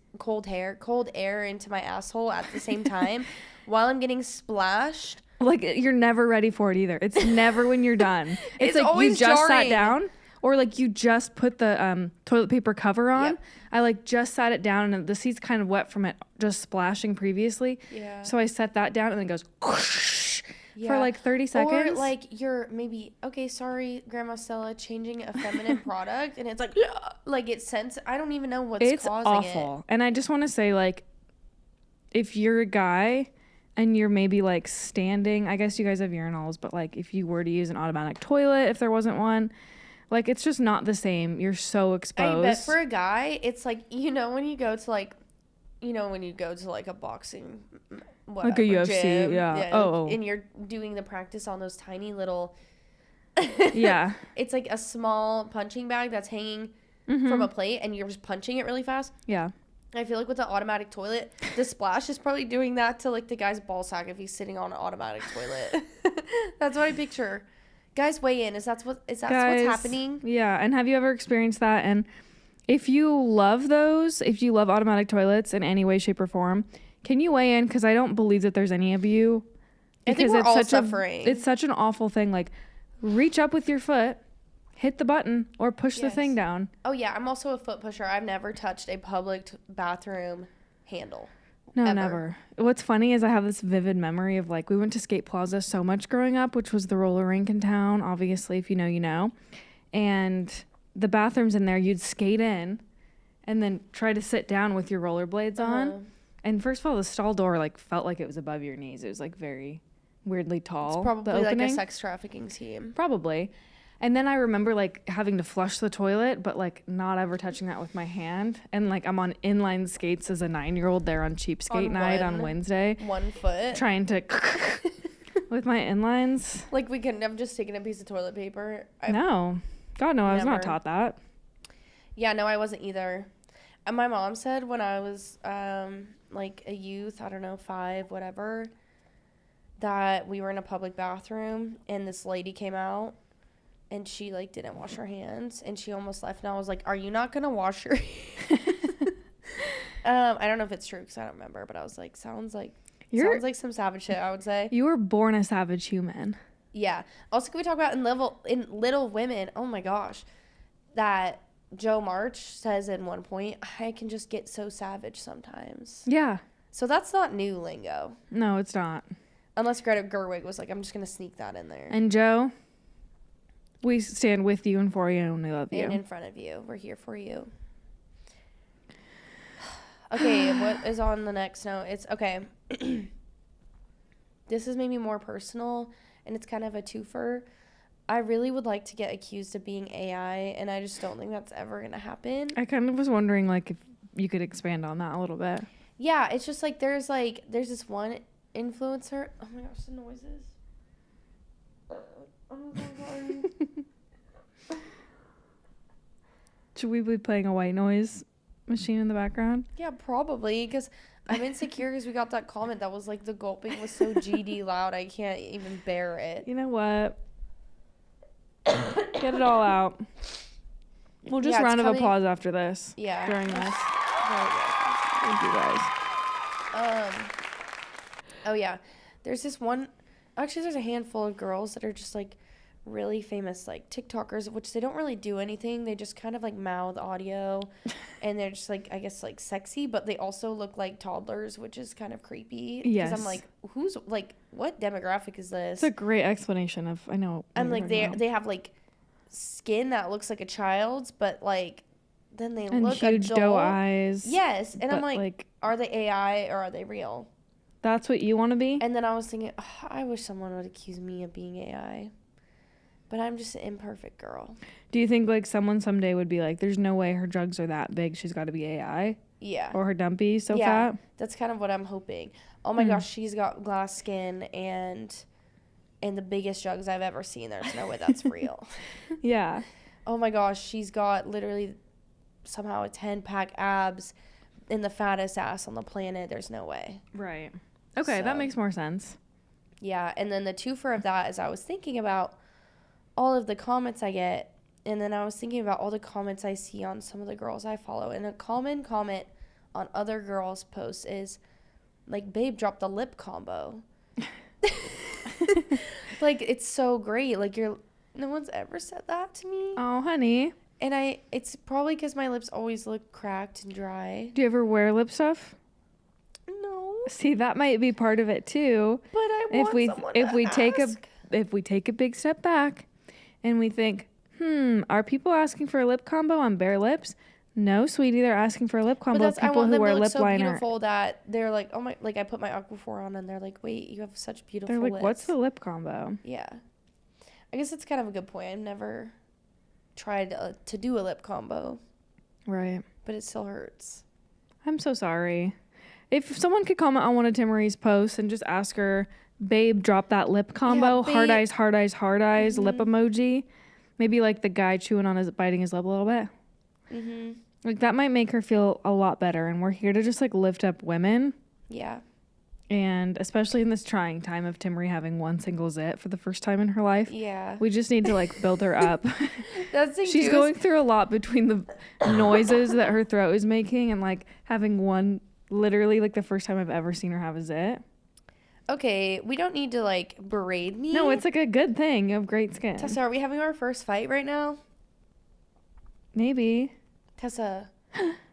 my asshole at the same time while I'm getting splashed. Like, you're never ready for it either. It's never when you're done. It's like you always just sat jarring. down, or like you just put the toilet paper cover on. Yep. I like just sat it down, and the seat's kind of wet from it just splashing previously. Yeah. So I set that down, and then it goes whoosh for Yeah. like 30 seconds. Or like you're maybe, okay, sorry, Grandma Stella, changing a feminine product, and it's like it sends, I don't even know what's it's causing awful. And I just want to say, like, if you're a guy and you're maybe like standing, I guess you guys have urinals, but like if you were to use an automatic toilet, if there wasn't one, like it's just not the same. You're so exposed. I bet for a guy, it's like, when you go to like, a boxing, whatever, Like a UFC, gym, yeah. Oh. And you're doing the practice on those tiny little, Yeah. it's like a small punching bag that's hanging Mm-hmm. from a plate, and you're just punching it really fast. Yeah. I feel like with the automatic toilet, the splash is probably doing that to like the guy's ball sack if he's sitting on an automatic toilet. That's what I picture. Guys, weigh in. Is that what's happening? Yeah. And have you ever experienced that? And if you love automatic toilets in any way, shape, or form, can you weigh in? Because I don't believe that there's any of you. I think we're all suffering. It's such an awful thing. Like, reach up with your foot, hit the button, or push the thing down. Oh yeah, I'm also a foot pusher. I've never touched a public bathroom handle. No, ever. never. What's funny is I have this vivid memory of like we went to Skate Plaza so much growing up, which was the roller rink in town. Obviously, if you know, you know. And the bathrooms in there, you'd skate in and then try to sit down with your rollerblades on. And first of all, the stall door like felt like it was above your knees. It was like very weirdly tall. It's probably the like a opening. sex trafficking scheme. Probably. And then I remember like having to flush the toilet, but like not ever touching that with my hand. And like I'm on inline skates as a 9-year-old there on cheapskate night on Wednesday. 1 foot. Trying to with my inlines. Like we couldn't have just taken a piece of toilet paper. No. God, no, I was not Never. taught that. Yeah, no, I wasn't either. And my mom said when I was like a youth, I don't know, 5, whatever, that we were in a public bathroom and this lady came out and she like didn't wash her hands and she almost left. And I was like, are you not going to wash your hands? I don't know if it's true because I don't remember, but I was like, sounds like some savage shit, I would say. You were born a savage human. Yeah. Also, can we talk about in Little Women? Oh my gosh, that Joe March says in one point, I can just get so savage sometimes. Yeah. So that's not new lingo, No, it's not. unless Greta Gerwig was like, I'm just gonna sneak that in there. And Joe, we stand with you and for you and we love you. And in front of you, we're here for you. Okay, what is on the next note? It's okay. This is maybe more personal, and it's kind of a twofer. I really would like to get accused of being AI, and I just don't think that's ever going to happen. I kind of was wondering, like, if you could expand on that a little bit. Yeah, it's just like there's this one influencer. Oh my gosh, the noises. I'm so sorry. Should we be playing a white noise machine in the background? Yeah, probably, because I'm insecure because we got that comment that was like the gulping was so GD loud I can't even bear it. You know what? Get it all out. We'll just Yeah, it's round of coming- applause after this. Yeah. During this. Very, very classy. Thank you guys. Oh yeah, there's this one. Actually, there's a handful of girls that are just like really famous, like TikTokers, which they don't really do anything. They just kind of like mouth audio, and they're just like, I guess, like sexy, but they also look like toddlers, which is kind of creepy. Yes. Because I'm like, who's like, what demographic is this? It's a great explanation of, I know. I'm what like, you're talking about. they have like skin that looks like a child's, but like then they and look huge adult. doe eyes. Yes, and I'm but, like, are they AI or are they real? That's what you want to be? And then I was thinking, I wish someone would accuse me of being AI. But I'm just an imperfect girl. Do you think like someone someday would be like, there's no way her jugs are that big, she's got to be AI? Yeah. Or her dumpy so Yeah, fat? that's kind of what I'm hoping. Oh my gosh, she's got glass skin and the biggest jugs I've ever seen. There's no way that's real. Yeah. Oh my gosh, she's got literally somehow a 10-pack abs and the fattest ass on the planet. There's no way. Right. Okay, So- that makes more sense. Yeah, and then the twofer of that is I was thinking about all of the comments I get, and then I was thinking about all the comments I see on some of the girls I follow. And a common comment on other girls' posts is like, babe, drop the lip combo. Like, it's so great. Like, no one's ever said that to me. Oh, honey. And it's probably because my lips always look cracked and dry. Do you ever wear lip stuff? No, See, that might be part of it too. but I want someone to ask. If we take a big step back and we think, are people asking for a lip combo on bare lips? No, sweetie, they're asking for a lip combo of I people want who them wear to look lip so liner. beautiful that they're like, oh my, like I put my Aquaphor on and they're like, wait, you have such beautiful They're like, lips. what's the lip combo? Yeah. I guess that's kind of a good point. I've never tried to do a lip combo, Right. but it still hurts. I'm so sorry. If someone could comment on one of Timmery's posts and just ask her, babe, drop that lip combo, babe. hard eyes, hard eyes, hard eyes, lip emoji. Maybe like the guy chewing on biting his lip a little bit. Mm-hmm. Like that might make her feel a lot better. And we're here to just like lift up women. Yeah. And especially in this trying time of Timmery having one single zit for the first time in her life. Yeah. We just need to like build her up. That's the thing She's too, going through a lot between the noises that her throat is making and like having one, literally like the first time I've ever seen her have a zit. Okay, we don't need to like berate me. No, it's like a good thing. You have great skin. Tessa, are we having our first fight right now? Maybe. Tessa,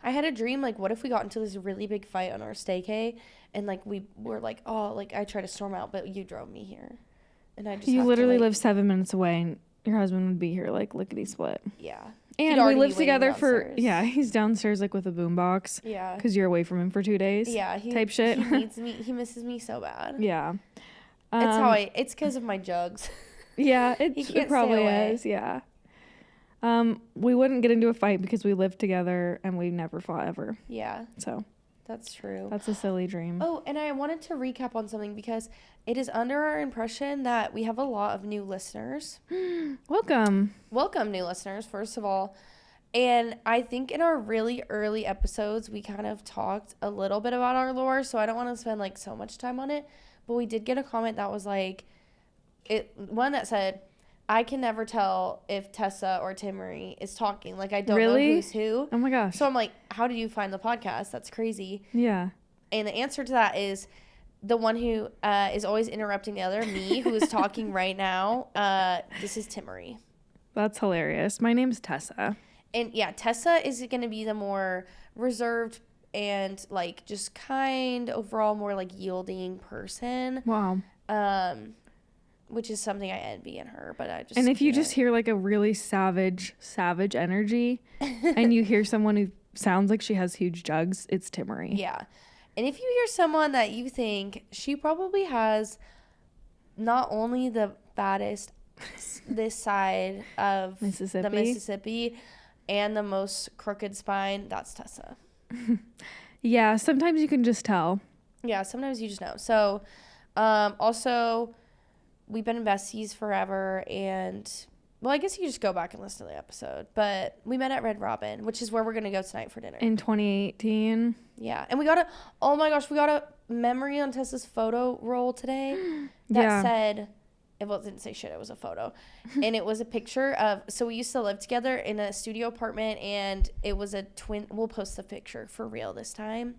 I had a dream, like, what if we got into this really big fight on our staycay, and, like, we were like, oh, like, I tried to storm out, but you drove me here. And I just You have literally to, like, live 7 minutes away and your husband would be here like lickety split. Yeah. And He'd we already live be waiting together for, downstairs. yeah, he's downstairs like with a boombox Yeah. because you're away from him for 2 days. Yeah. type shit. He needs me. He misses me so bad. Yeah. It's because of my jugs. Yeah, He can't it probably stay away. is. Yeah. We wouldn't get into a fight because we lived together and we never fought ever. Yeah, So that's true. that's a silly dream. Oh, and I wanted to recap on something because it is under our impression that we have a lot of new listeners. Welcome. Welcome, new listeners, first of all. And I think in our really early episodes, we kind of talked a little bit about our lore, so I don't want to spend like so much time on it. But we did get a comment that was like, one that said, I can never tell if Tessa or Timmery is talking. Like, I don't know Really? who's who. Oh my gosh. So I'm like, how did you find the podcast? That's crazy. Yeah. And the answer to that is the one who is always interrupting the other, me, who is talking right now. This is Timmery. That's hilarious. My name's Tessa. And yeah, Tessa is going to be the more reserved and like just kind, overall more like yielding person. Wow. Which is something I envy in her, but I just And if you can't. just hear like a really savage energy and you hear someone who sounds like she has huge jugs, it's Timmery. Yeah. And if you hear someone that you think she probably has not only the fattest this side of the Mississippi and the most crooked spine, that's Tessa. Yeah, sometimes you can just tell. Yeah, sometimes you just know. So, also, we've been besties forever, and, well, I guess you just go back and listen to the episode. But we met at Red Robin, which is where we're going to go tonight for dinner. In 2018. Yeah, and we got a memory on Tessa's photo roll today that said, didn't say shit. It was a photo. And it was a picture of, so we used to live together in a studio apartment, and it was a twin. We'll post the picture for real this time.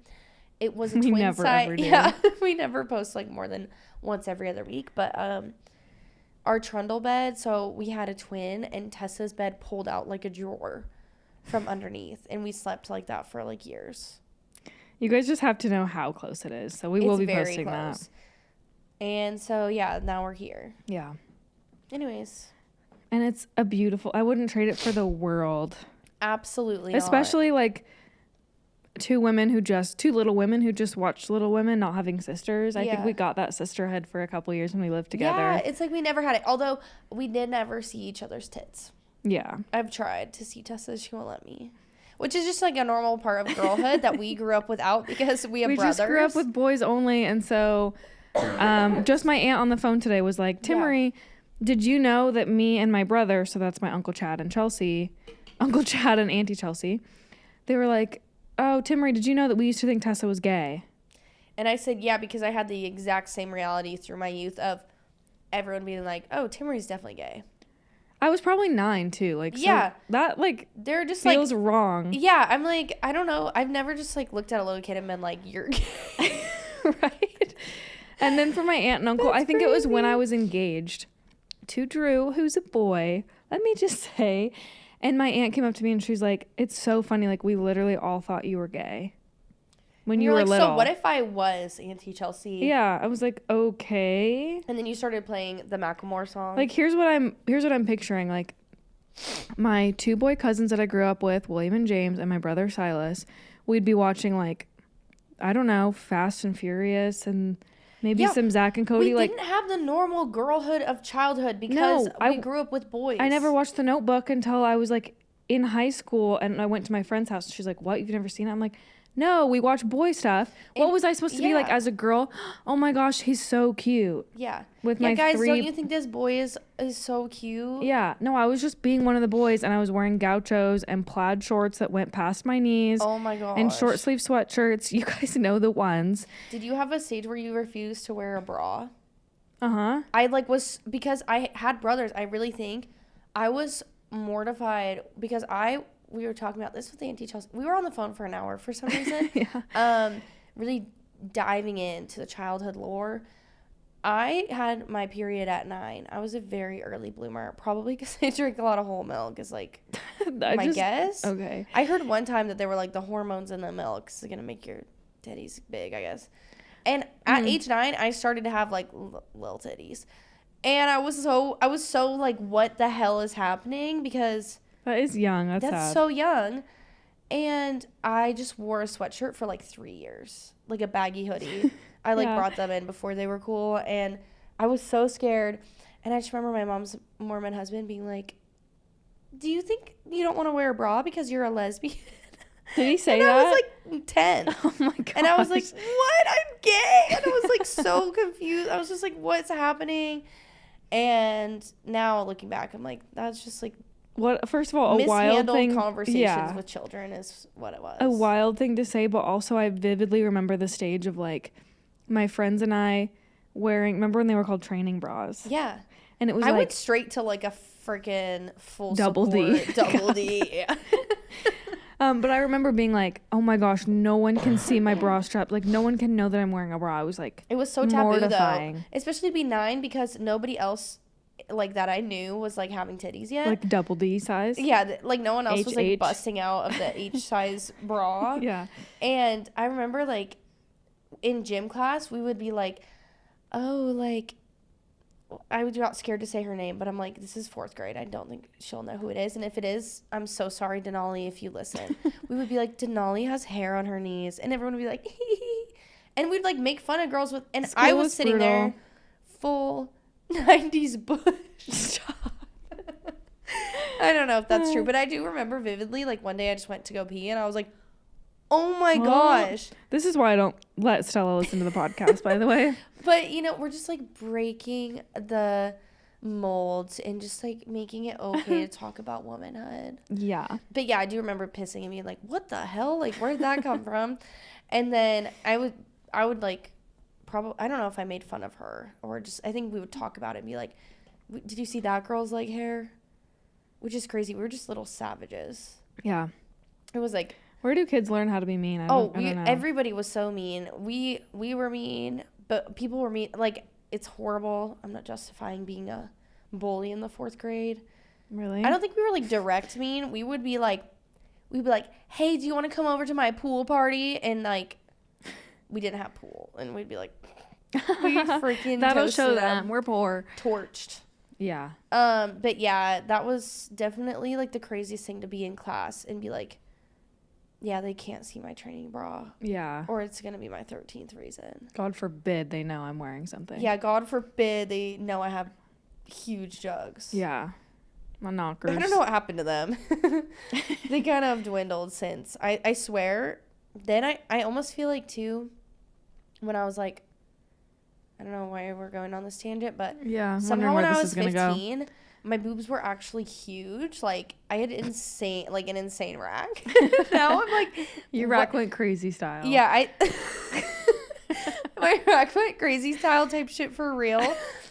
It was a twin size. Yeah, we never post like more than once every other week. But our trundle bed, so we had a twin, and Tessa's bed pulled out like a drawer from underneath, and we slept like that for like years. You guys just have to know how close it is. So we will be posting that. And so, yeah, now we're here. Yeah. Anyways. And it's a beautiful, I wouldn't trade it for the world. Absolutely Especially like two little women who just watched Little Women, not having sisters. I think we got that sisterhood for a couple years when we lived together. Yeah, it's like we never had it. Although we did never see each other's tits. Yeah. I've tried to see Tessa. She won't let me. Which is just like a normal part of girlhood that we grew up without because we have brothers. We just grew up with boys only. And so just my aunt on the phone today was like, Timmery, did you know that me and my brother, so that's my Uncle Chad and Auntie Chelsea, they were like, oh, Timmery, did you know that we used to think Tessa was gay? And I said, yeah, because I had the exact same reality through my youth of everyone being like, oh, Timmery's definitely gay. I was probably 9 too. Like, yeah, so that like they're just feels like, wrong. Yeah, I'm like, I don't know. I've never just like looked at a little kid and been like, you're gay. Right. And then for my aunt and uncle, I think it was when I was engaged to Drew, who's a boy. Let me just say. And my aunt came up to me and she was like, it's so funny. Like, we literally all thought you were gay when you were like, little. So what if I was Auntie Chelsea? Yeah. I was like, okay. And then you started playing the Macklemore song. Like, here's what I'm picturing. Like, my 2 boy cousins that I grew up with, William and James, and my brother Silas, we'd be watching, like, I don't know, Fast and Furious and maybe some Zach and Cody. We didn't have the normal girlhood of childhood because we grew up with boys. I never watched The Notebook until I was like in high school, and I went to my friend's house. She's like, what? You've never seen it? I'm like, no, we watch boy stuff. What was I supposed to be like as a girl? Oh my gosh, he's so cute. Yeah. With my guys, don't you think this boy is so cute? Yeah. No, I was just being one of the boys, and I was wearing gauchos and plaid shorts that went past my knees. Oh my gosh. And short sleeve sweatshirts. You guys know the ones. Did you have a stage where you refused to wear a bra? Uh-huh. I was, because I had brothers, I really think I was mortified because we were talking about this with Auntie Chelsea. We were on the phone for an hour for some reason. Really diving into the childhood lore. I had my period at 9. I was a very early bloomer, probably because I drank a lot of whole milk is like my guess. Okay. I heard one time that they were like the hormones in the milk is going to make your titties big, I guess. And at age 9, I started to have like little titties. And I was so like, what the hell is happening? Because that is young. That's sad. so young. And I just wore a sweatshirt for like 3 years, like a baggy hoodie. I brought them in before they were cool, and I was so scared. And I just remember my mom's Mormon husband being like, do you think you don't want to wear a bra because you're a lesbian? Did he say and that? I was like 10. Oh my god. And I was like, what? I'm gay. And I was like so confused. I was just like, what's happening? And now looking back, I'm like, that's just like, what? First of all, a wild thing. Conversations with children is what it was. A wild thing to say, but also I vividly remember the stage of like my friends and I wearing. Remember when they were called training bras? Yeah. And it was I went straight to like a freaking full double support, D. Double D. Yeah. But I remember being like, oh my gosh, no one can see my bra strap. Like, no one can know that I'm wearing a bra. I was like, it was so taboo mortifying. Though. Especially to be 9 because nobody else like that I knew was like having titties yet. Like double D size? Yeah, like no one else was like H. busting out of the H size bra. Yeah. And I remember like in gym class, we would be like, oh, like, I was not scared to say her name, but I'm like, this is 4th grade. I don't think she'll know who it is. And if it is, I'm so sorry, Denali, if you listen. We would be like, Denali has hair on her knees. And everyone would be like, hee. And we'd like make fun of girls with, and School I was sitting brutal. there full 90s bush. Stop. I don't know if that's true, but I do remember vividly, like one day I just went to go pee and I was like, oh my gosh. This is why I don't let Stella listen to the podcast, by the way. But, you know, we're just, like, breaking the molds and just, like, making it okay to talk about womanhood. Yeah. But, yeah, I do remember pissing and being like, what the hell? Like, where did that come from? And then I would, like, probably, I don't know if I made fun of her or just, I think we would talk about it and be like, did you see that girl's like hair? Which is crazy. We were just little savages. Yeah. It was like, Where do kids learn how to be mean? I don't know. Everybody was so mean. We were mean, but people were mean. Like, it's horrible. I'm not justifying being a bully in the 4th grade. Really? I don't think we were like direct mean. We'd be like, hey, do you want to come over to my pool party? And like, we didn't have pool, and we'd be like, we freaking that'll show them. them we're poor, Torched. Yeah. But yeah, that was definitely like the craziest thing to be in class and be like, yeah, they can't see my training bra. Yeah. Or it's gonna be my 13th reason. God forbid they know I'm wearing something. Yeah, God forbid they know I have huge jugs. Yeah. My knockers. I don't know what happened to them. They kind of dwindled since. I swear. Then I almost feel like, too, when I was, like, I don't know why we're going on this tangent, but yeah, somehow when I was 15, my boobs were actually huge. Like, I had an insane rack. Now I'm like... Your rack went crazy style. Yeah, my rack went crazy style type shit for real.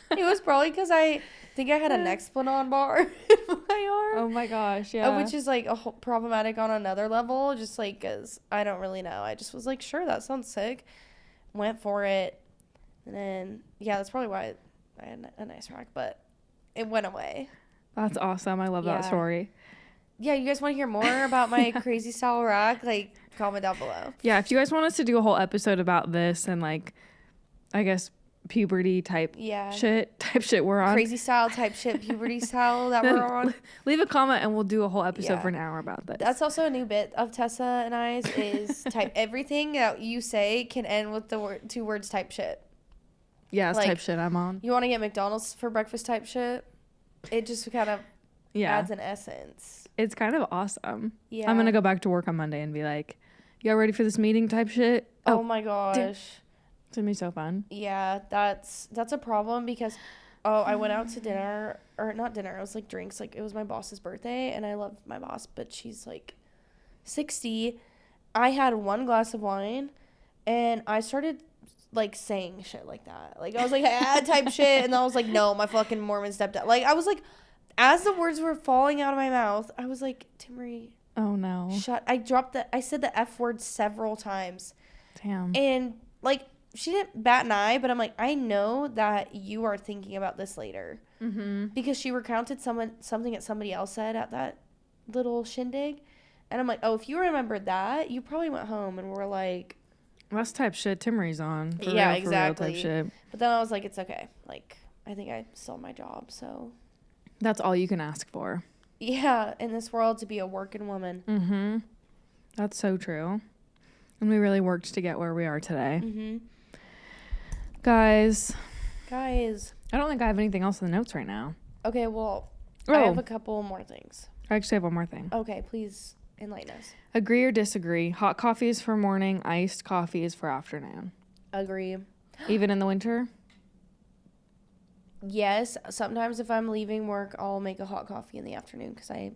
It was probably because I think I had a Nexplanon bar in my arm. Oh my gosh, yeah. Which is like problematic on another level, just like because I don't really know. I just was like, sure, that sounds sick. Went for it. And then, yeah, that's probably why I had a nice rack, but it went away. That's awesome. I love that story. Yeah, you guys want to hear more about my crazy style rack? Like, comment down below. Yeah, if you guys want us to do a whole episode about this and like, I guess puberty type shit we're on. Crazy style type shit, puberty style that we're on. Leave a comment and we'll do a whole episode for an hour about this. That's also a new bit of Tessa and I's is type everything that you say can end with the 2 words type shit. Yeah, it's like, type shit I'm on. You want to get McDonald's for breakfast type shit? It just kind of adds an essence. It's kind of awesome. Yeah. I'm going to go back to work on Monday and be like, y'all ready for this meeting type shit? Oh my gosh. It's going to be so fun. Yeah, that's a problem because, I went out to dinner, or not dinner, it was like drinks. Like, it was my boss's birthday, and I love my boss, but she's like 60. I had 1 glass of wine, and I started like saying shit like that. Like, I was like, type shit, and I was like, no, my fucking Mormon stepdad. Like, I was like, as the words were falling out of my mouth, I was like, Timmery. Oh no. I said the F word several times. Damn. And like, she didn't bat an eye, but I'm like, I know that you are thinking about this later. Mm-hmm. Because she recounted something that somebody else said at that little shindig. And I'm like, oh, if you remembered that, you probably went home and were like... That's type shit Timmery's on. For yeah, real, exactly. For real type shit. But then I was like, it's okay. Like, I think I stole my job, so... That's all you can ask for. Yeah, in this world, to be a working woman. Mm-hmm. That's so true. And we really worked to get where we are today. Mm-hmm. Guys. I don't think I have anything else in the notes right now. Okay, well, I have a couple more things. I actually have one more thing. Okay, please enlighten us. Agree or disagree? Hot coffee is for morning, iced coffee is for afternoon. Agree. Even in the winter? Yes, sometimes if I'm leaving work, I'll make a hot coffee in the afternoon because I,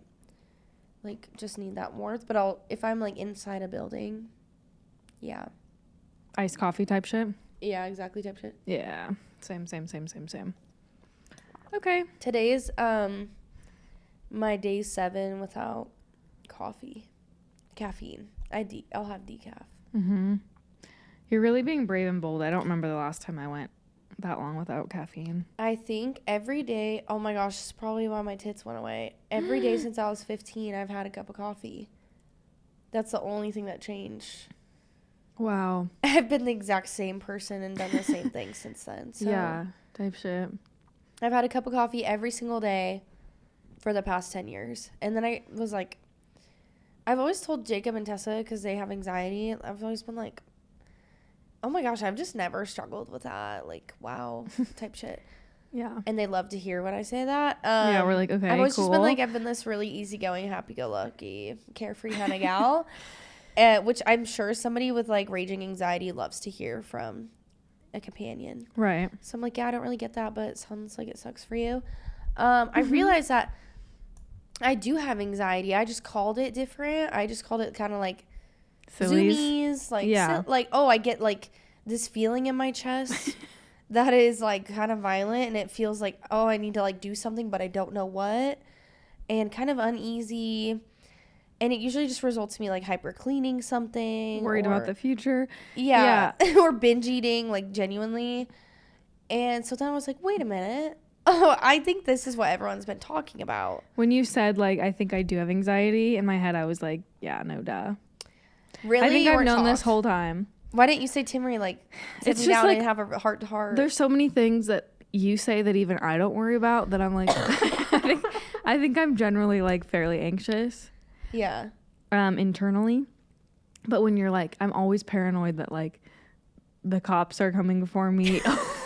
like, just need that warmth. But if I'm, like, inside a building, yeah. Iced coffee type shit? Yeah, exactly type shit. Yeah. Same. Okay. Today's, my day 7 without caffeine. I'll have decaf. Mm-hmm. You're really being brave and bold. I don't remember the last time I went that long without caffeine. I think every day, oh my gosh, this is probably why my tits went away. Every day since I was 15, I've had a cup of coffee. That's the only thing that changed. Wow. I've been the exact same person and done the same thing since then. So yeah, type shit. I've had a cup of coffee every single day for the past 10 years. And then I was like, I've always told Jacob and Tessa, because they have anxiety, I've always been like, oh my gosh, I've just never struggled with that. Like, wow, type shit. Yeah. And they love to hear when I say that. Yeah, we're like, okay, I've always cool. just been like, I've been this really easygoing, happy-go-lucky, carefree kind of gal. Which I'm sure somebody with, like, raging anxiety loves to hear from a companion. Right. So I'm like, yeah, I don't really get that, but it sounds like it sucks for you. I realized that I do have anxiety. I just called it different. I just called it kind of like Sillies. zoomies. Like, yeah. I get, like, this feeling in my chest that is like kind of violent, and it feels like, oh, I need to like do something, but I don't know what, and kind of uneasy. And it usually just results in me like hyper cleaning something, Worried about the future. Yeah. Or binge eating, like genuinely. And so then I was like, wait a minute. Oh, I think this is what everyone's been talking about. When you said like, I think I do have anxiety, in my head I was like, yeah, no duh. Really? I think You I've weren't known this shocked? whole time. Why didn't you say, Timmery, like, sit It's me just down like, and have a heart to heart? There's so many things that you say that even I don't worry about that I'm like, I think I'm generally like fairly anxious. Yeah. Internally. But when you're like, I'm always paranoid that like the cops are coming for me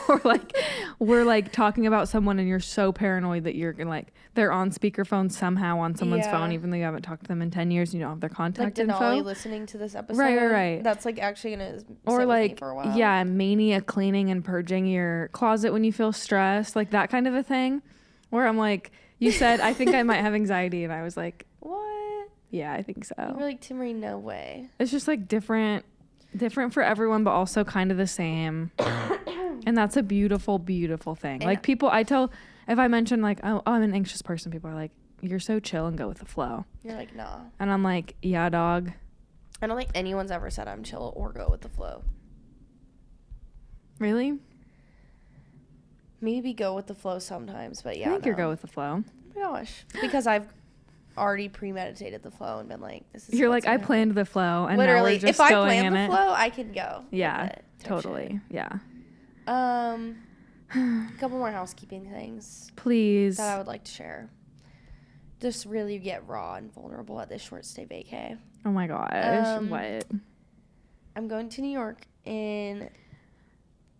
or like we're like talking about someone and you're so paranoid that you're gonna like they're on speakerphone somehow on someone's phone even though you haven't talked to them in 10 years and you don't have their contact like info. Denali listening to this episode. Right. That's like actually gonna sit or with like me for a while. yeah, mania cleaning and purging your closet when you feel stressed, like that kind of a thing. Where I'm like, you said I think I might have anxiety and I was like, What? yeah, I think so. You were like, Timmery, no way. It's just like different for everyone, but also kind of the same. And that's a beautiful, beautiful thing. And like people, if I mention like, oh, I'm an anxious person, people are like, you're so chill and go with the flow. You're like, nah. And I'm like, yeah, dog. I don't think anyone's ever said I'm chill or go with the flow. Really? Maybe go with the flow sometimes, but yeah. I think you're go with the flow. Oh my gosh. Because I've already premeditated the flow and been like, this is You're what's like, I gonna planned the flow. And literally, now we're just if I going plan in the it. flow, I can go. Yeah, with it, type totally. shit. Yeah. A couple more housekeeping things Please. that I would like to share. Just really get raw and vulnerable at this short stay vacay. Oh my gosh. What? I'm going to New York in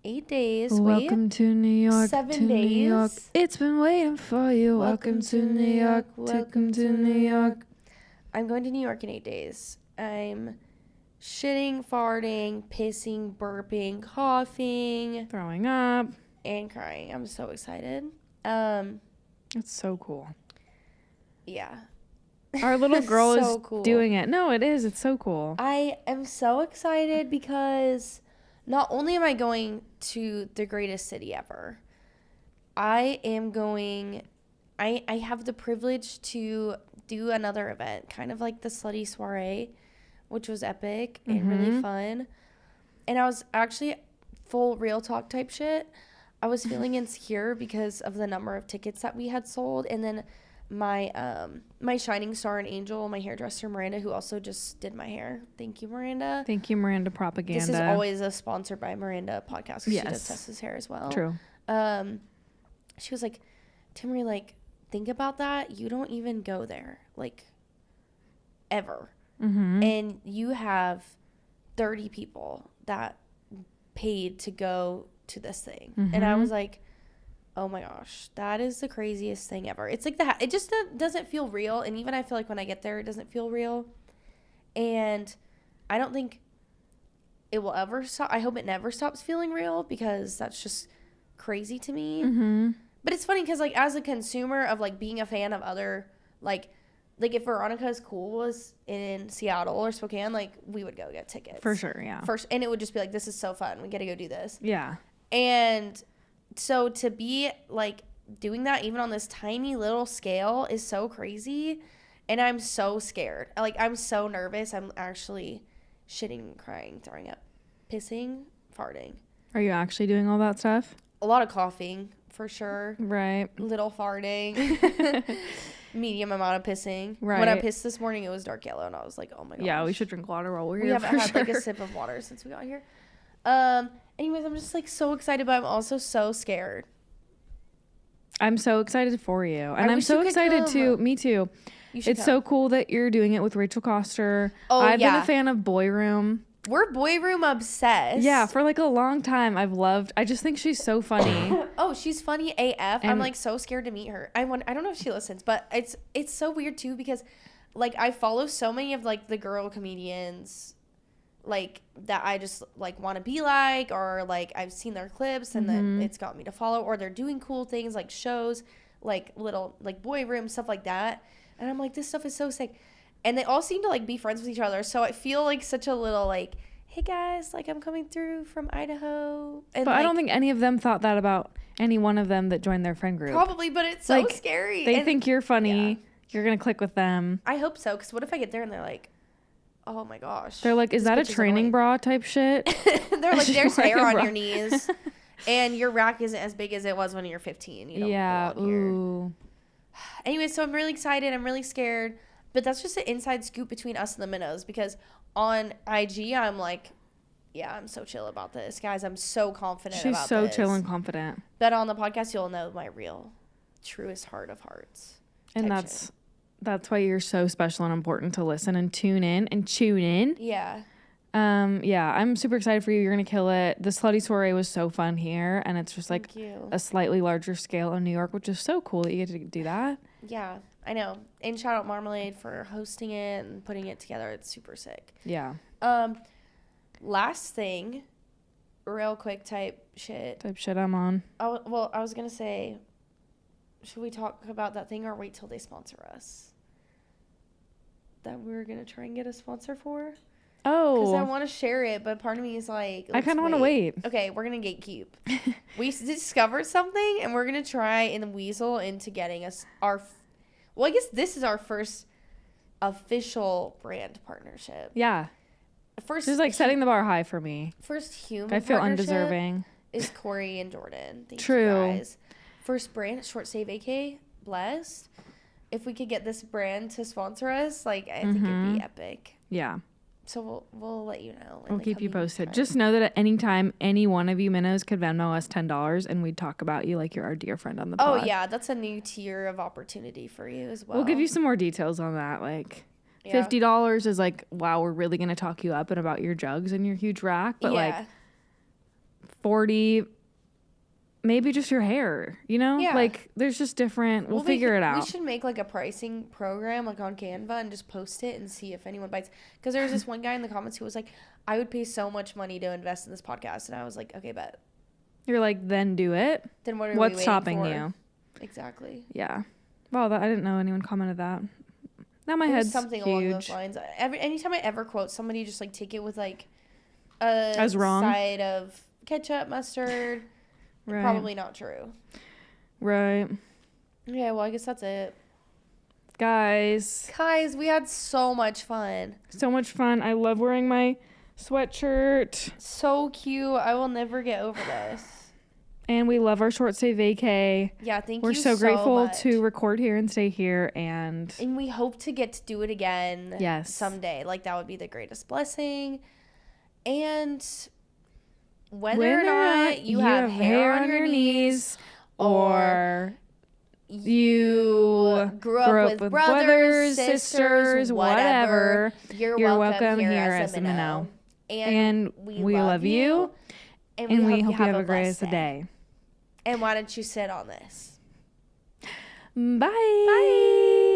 8 days. Welcome to New York. 7 to New York. days. It's been waiting for you. Welcome to New York. Welcome to New York. I'm going to New York in 8 days. I'm shitting, farting, pissing, burping, coughing, Throwing up. and crying. I'm so excited. It's so cool. Yeah. Our little girl So is cool. doing it. No, it is. It's so cool. I am so excited because not only am I going to the greatest city ever, I am going, I have the privilege to do another event, kind of like the Slutty Soiree, which was epic and really fun. And I was actually full real talk type shit. I was feeling insecure because of the number of tickets that we had sold. And then my shining star and angel, my hairdresser Miranda, who also just did my hair. Thank you, Miranda. Thank you, Miranda Propaganda. This is always a sponsored by Miranda podcast. 'Cause Yes. she does Tessa's hair as well. True. She was like, Timmery, like, think about that. You don't even go there, like, ever. And you have 30 people that paid to go to this thing. And I was like, oh my gosh, that is the craziest thing ever. It's like it just doesn't feel real. And even I feel like when I get there, it doesn't feel real. And I don't think it will ever stop. I hope it never stops feeling real because that's just crazy to me. But it's funny because, like, as a consumer of, like, being a fan of other, like if Veronica's Cool was in Seattle or Spokane, like, we would go get tickets. For sure, yeah. And it would just be like, this is so fun. We got to go do this. Yeah. And so to be, like, doing that even on this tiny little scale is so crazy. And I'm so scared. Like, I'm so nervous. I'm actually shitting, crying, throwing up, pissing, farting. Are you actually doing all that stuff? A lot of coughing, for sure. Right. Little farting. Medium amount of pissing. Right. When I pissed this morning, it was dark yellow, and I was like, oh my gosh. Yeah, we should drink water while we're We here. haven't had, like, a sip of water since we got here. Anyways, I'm just, like, so excited, but I'm also so scared. I'm so excited for you. And I'm wish so you could excited come. too. Me too. You should It's come. so cool that you're doing it with Rachel Coster. Oh, I've been yeah. a fan of Boy Room. We're boy room obsessed. Yeah, for like a long time. I just think she's so funny. Oh, she's funny AF. I'm And- like so scared to meet her. I don't know if she listens, but it's so weird too because like I follow so many of like the girl comedians like that I just like want to be like, or like I've seen their clips and then it's got me to follow, or they're doing cool things like shows, like little like boy room stuff like that. And I'm like, this stuff is so sick. And they all seem to like be friends with each other. So I feel like such a little like hey guys, like I'm coming through from Idaho. And But I don't think any of them thought that about any one of them that joined their friend group. Probably, but it's so Like, scary. They And think you're funny. yeah. You're going to click with them. I hope so, because what if I get there and they're like, oh my gosh. They're like, is this that a bitch training annoying." bra type shit? They're like, She's there's wearing hair a on bra. your knees. And your rack isn't as big as it was when you're 15. You don't Yeah. belong here. Ooh. Anyway, so I'm really excited. I'm really scared. But that's just an inside scoop between us and the minnows, because on IG, I'm like, yeah, I'm so chill about this. Guys, I'm so confident She's about so this. chill and confident. But on the podcast, you'll know my real, truest heart of hearts. And type that's why you're so special and important to listen and tune in and tune in. Yeah. Yeah, I'm super excited for you. You're going to kill it. The Slutty Soiree was so fun here, and it's just like Thank you. a slightly larger scale in New York, which is so cool that you get to do that. Yeah, I know. And shout out Marmalade for hosting it and putting it together. It's super sick. Yeah. Last thing, real quick type shit. Type shit I'm on. I was going to say, should we talk about that thing or wait till they sponsor us? That we're going to try and get a sponsor for? Because I Oh, want to share it, but part of me is like, I kind of want to wait. Okay, we're going to gatekeep. We discovered something, and we're going to try and weasel into getting us I guess this is our first official brand partnership. Yeah. First, This is like setting the bar high for me. first human I feel partnership undeserving. is Corey and Jordan. Thank True. you guys. First brand, Short Stay Vacay, blessed. If we could get this brand to sponsor us, like, I think it'd be epic. Yeah. So we'll let you know. We'll keep you posted. Just know that at any time, any one of you minnows could Venmo us $10 and we'd talk about you like you're our dear friend on the pod. Oh, yeah. That's a new tier of opportunity for you as well. We'll give you some more details on that. Like, Yeah. $50 is like, wow, we're really going to talk you up and about your jugs and your huge rack. But like, 40, maybe just your hair, you know? Yeah. Like, there's just different, we'll figure it out. We should make like a pricing program like on Canva and just post it and see if anyone bites. Because there was this one guy in the comments who was like, I would pay so much money to invest in this podcast. And I was like, okay, bet. You're like, then do it. Then what are we What's waiting stopping for? you? Exactly. Yeah. Well, I didn't know anyone commented that. Now my It was head's something huge. along those lines. Anytime I ever quote somebody, just like take it with like a As wrong? side of ketchup, mustard. Right. Probably not true. Right. Yeah, well, I guess that's it. Guys, We had so much fun. so much fun. I love wearing my sweatshirt. So cute. I will never get over this. And we love our short stay vacay. Yeah, thank We're you so grateful much. to record here and stay here. And we hope to get to do it again Yes. someday. Like, that would be the greatest blessing. And whether or whether not you have hair on your knees or you grew up with brothers, sisters, whatever, you're welcome here as a minnow. And we love you. And we hope you have a blessed great day. And why don't you sit on this? Bye. Bye.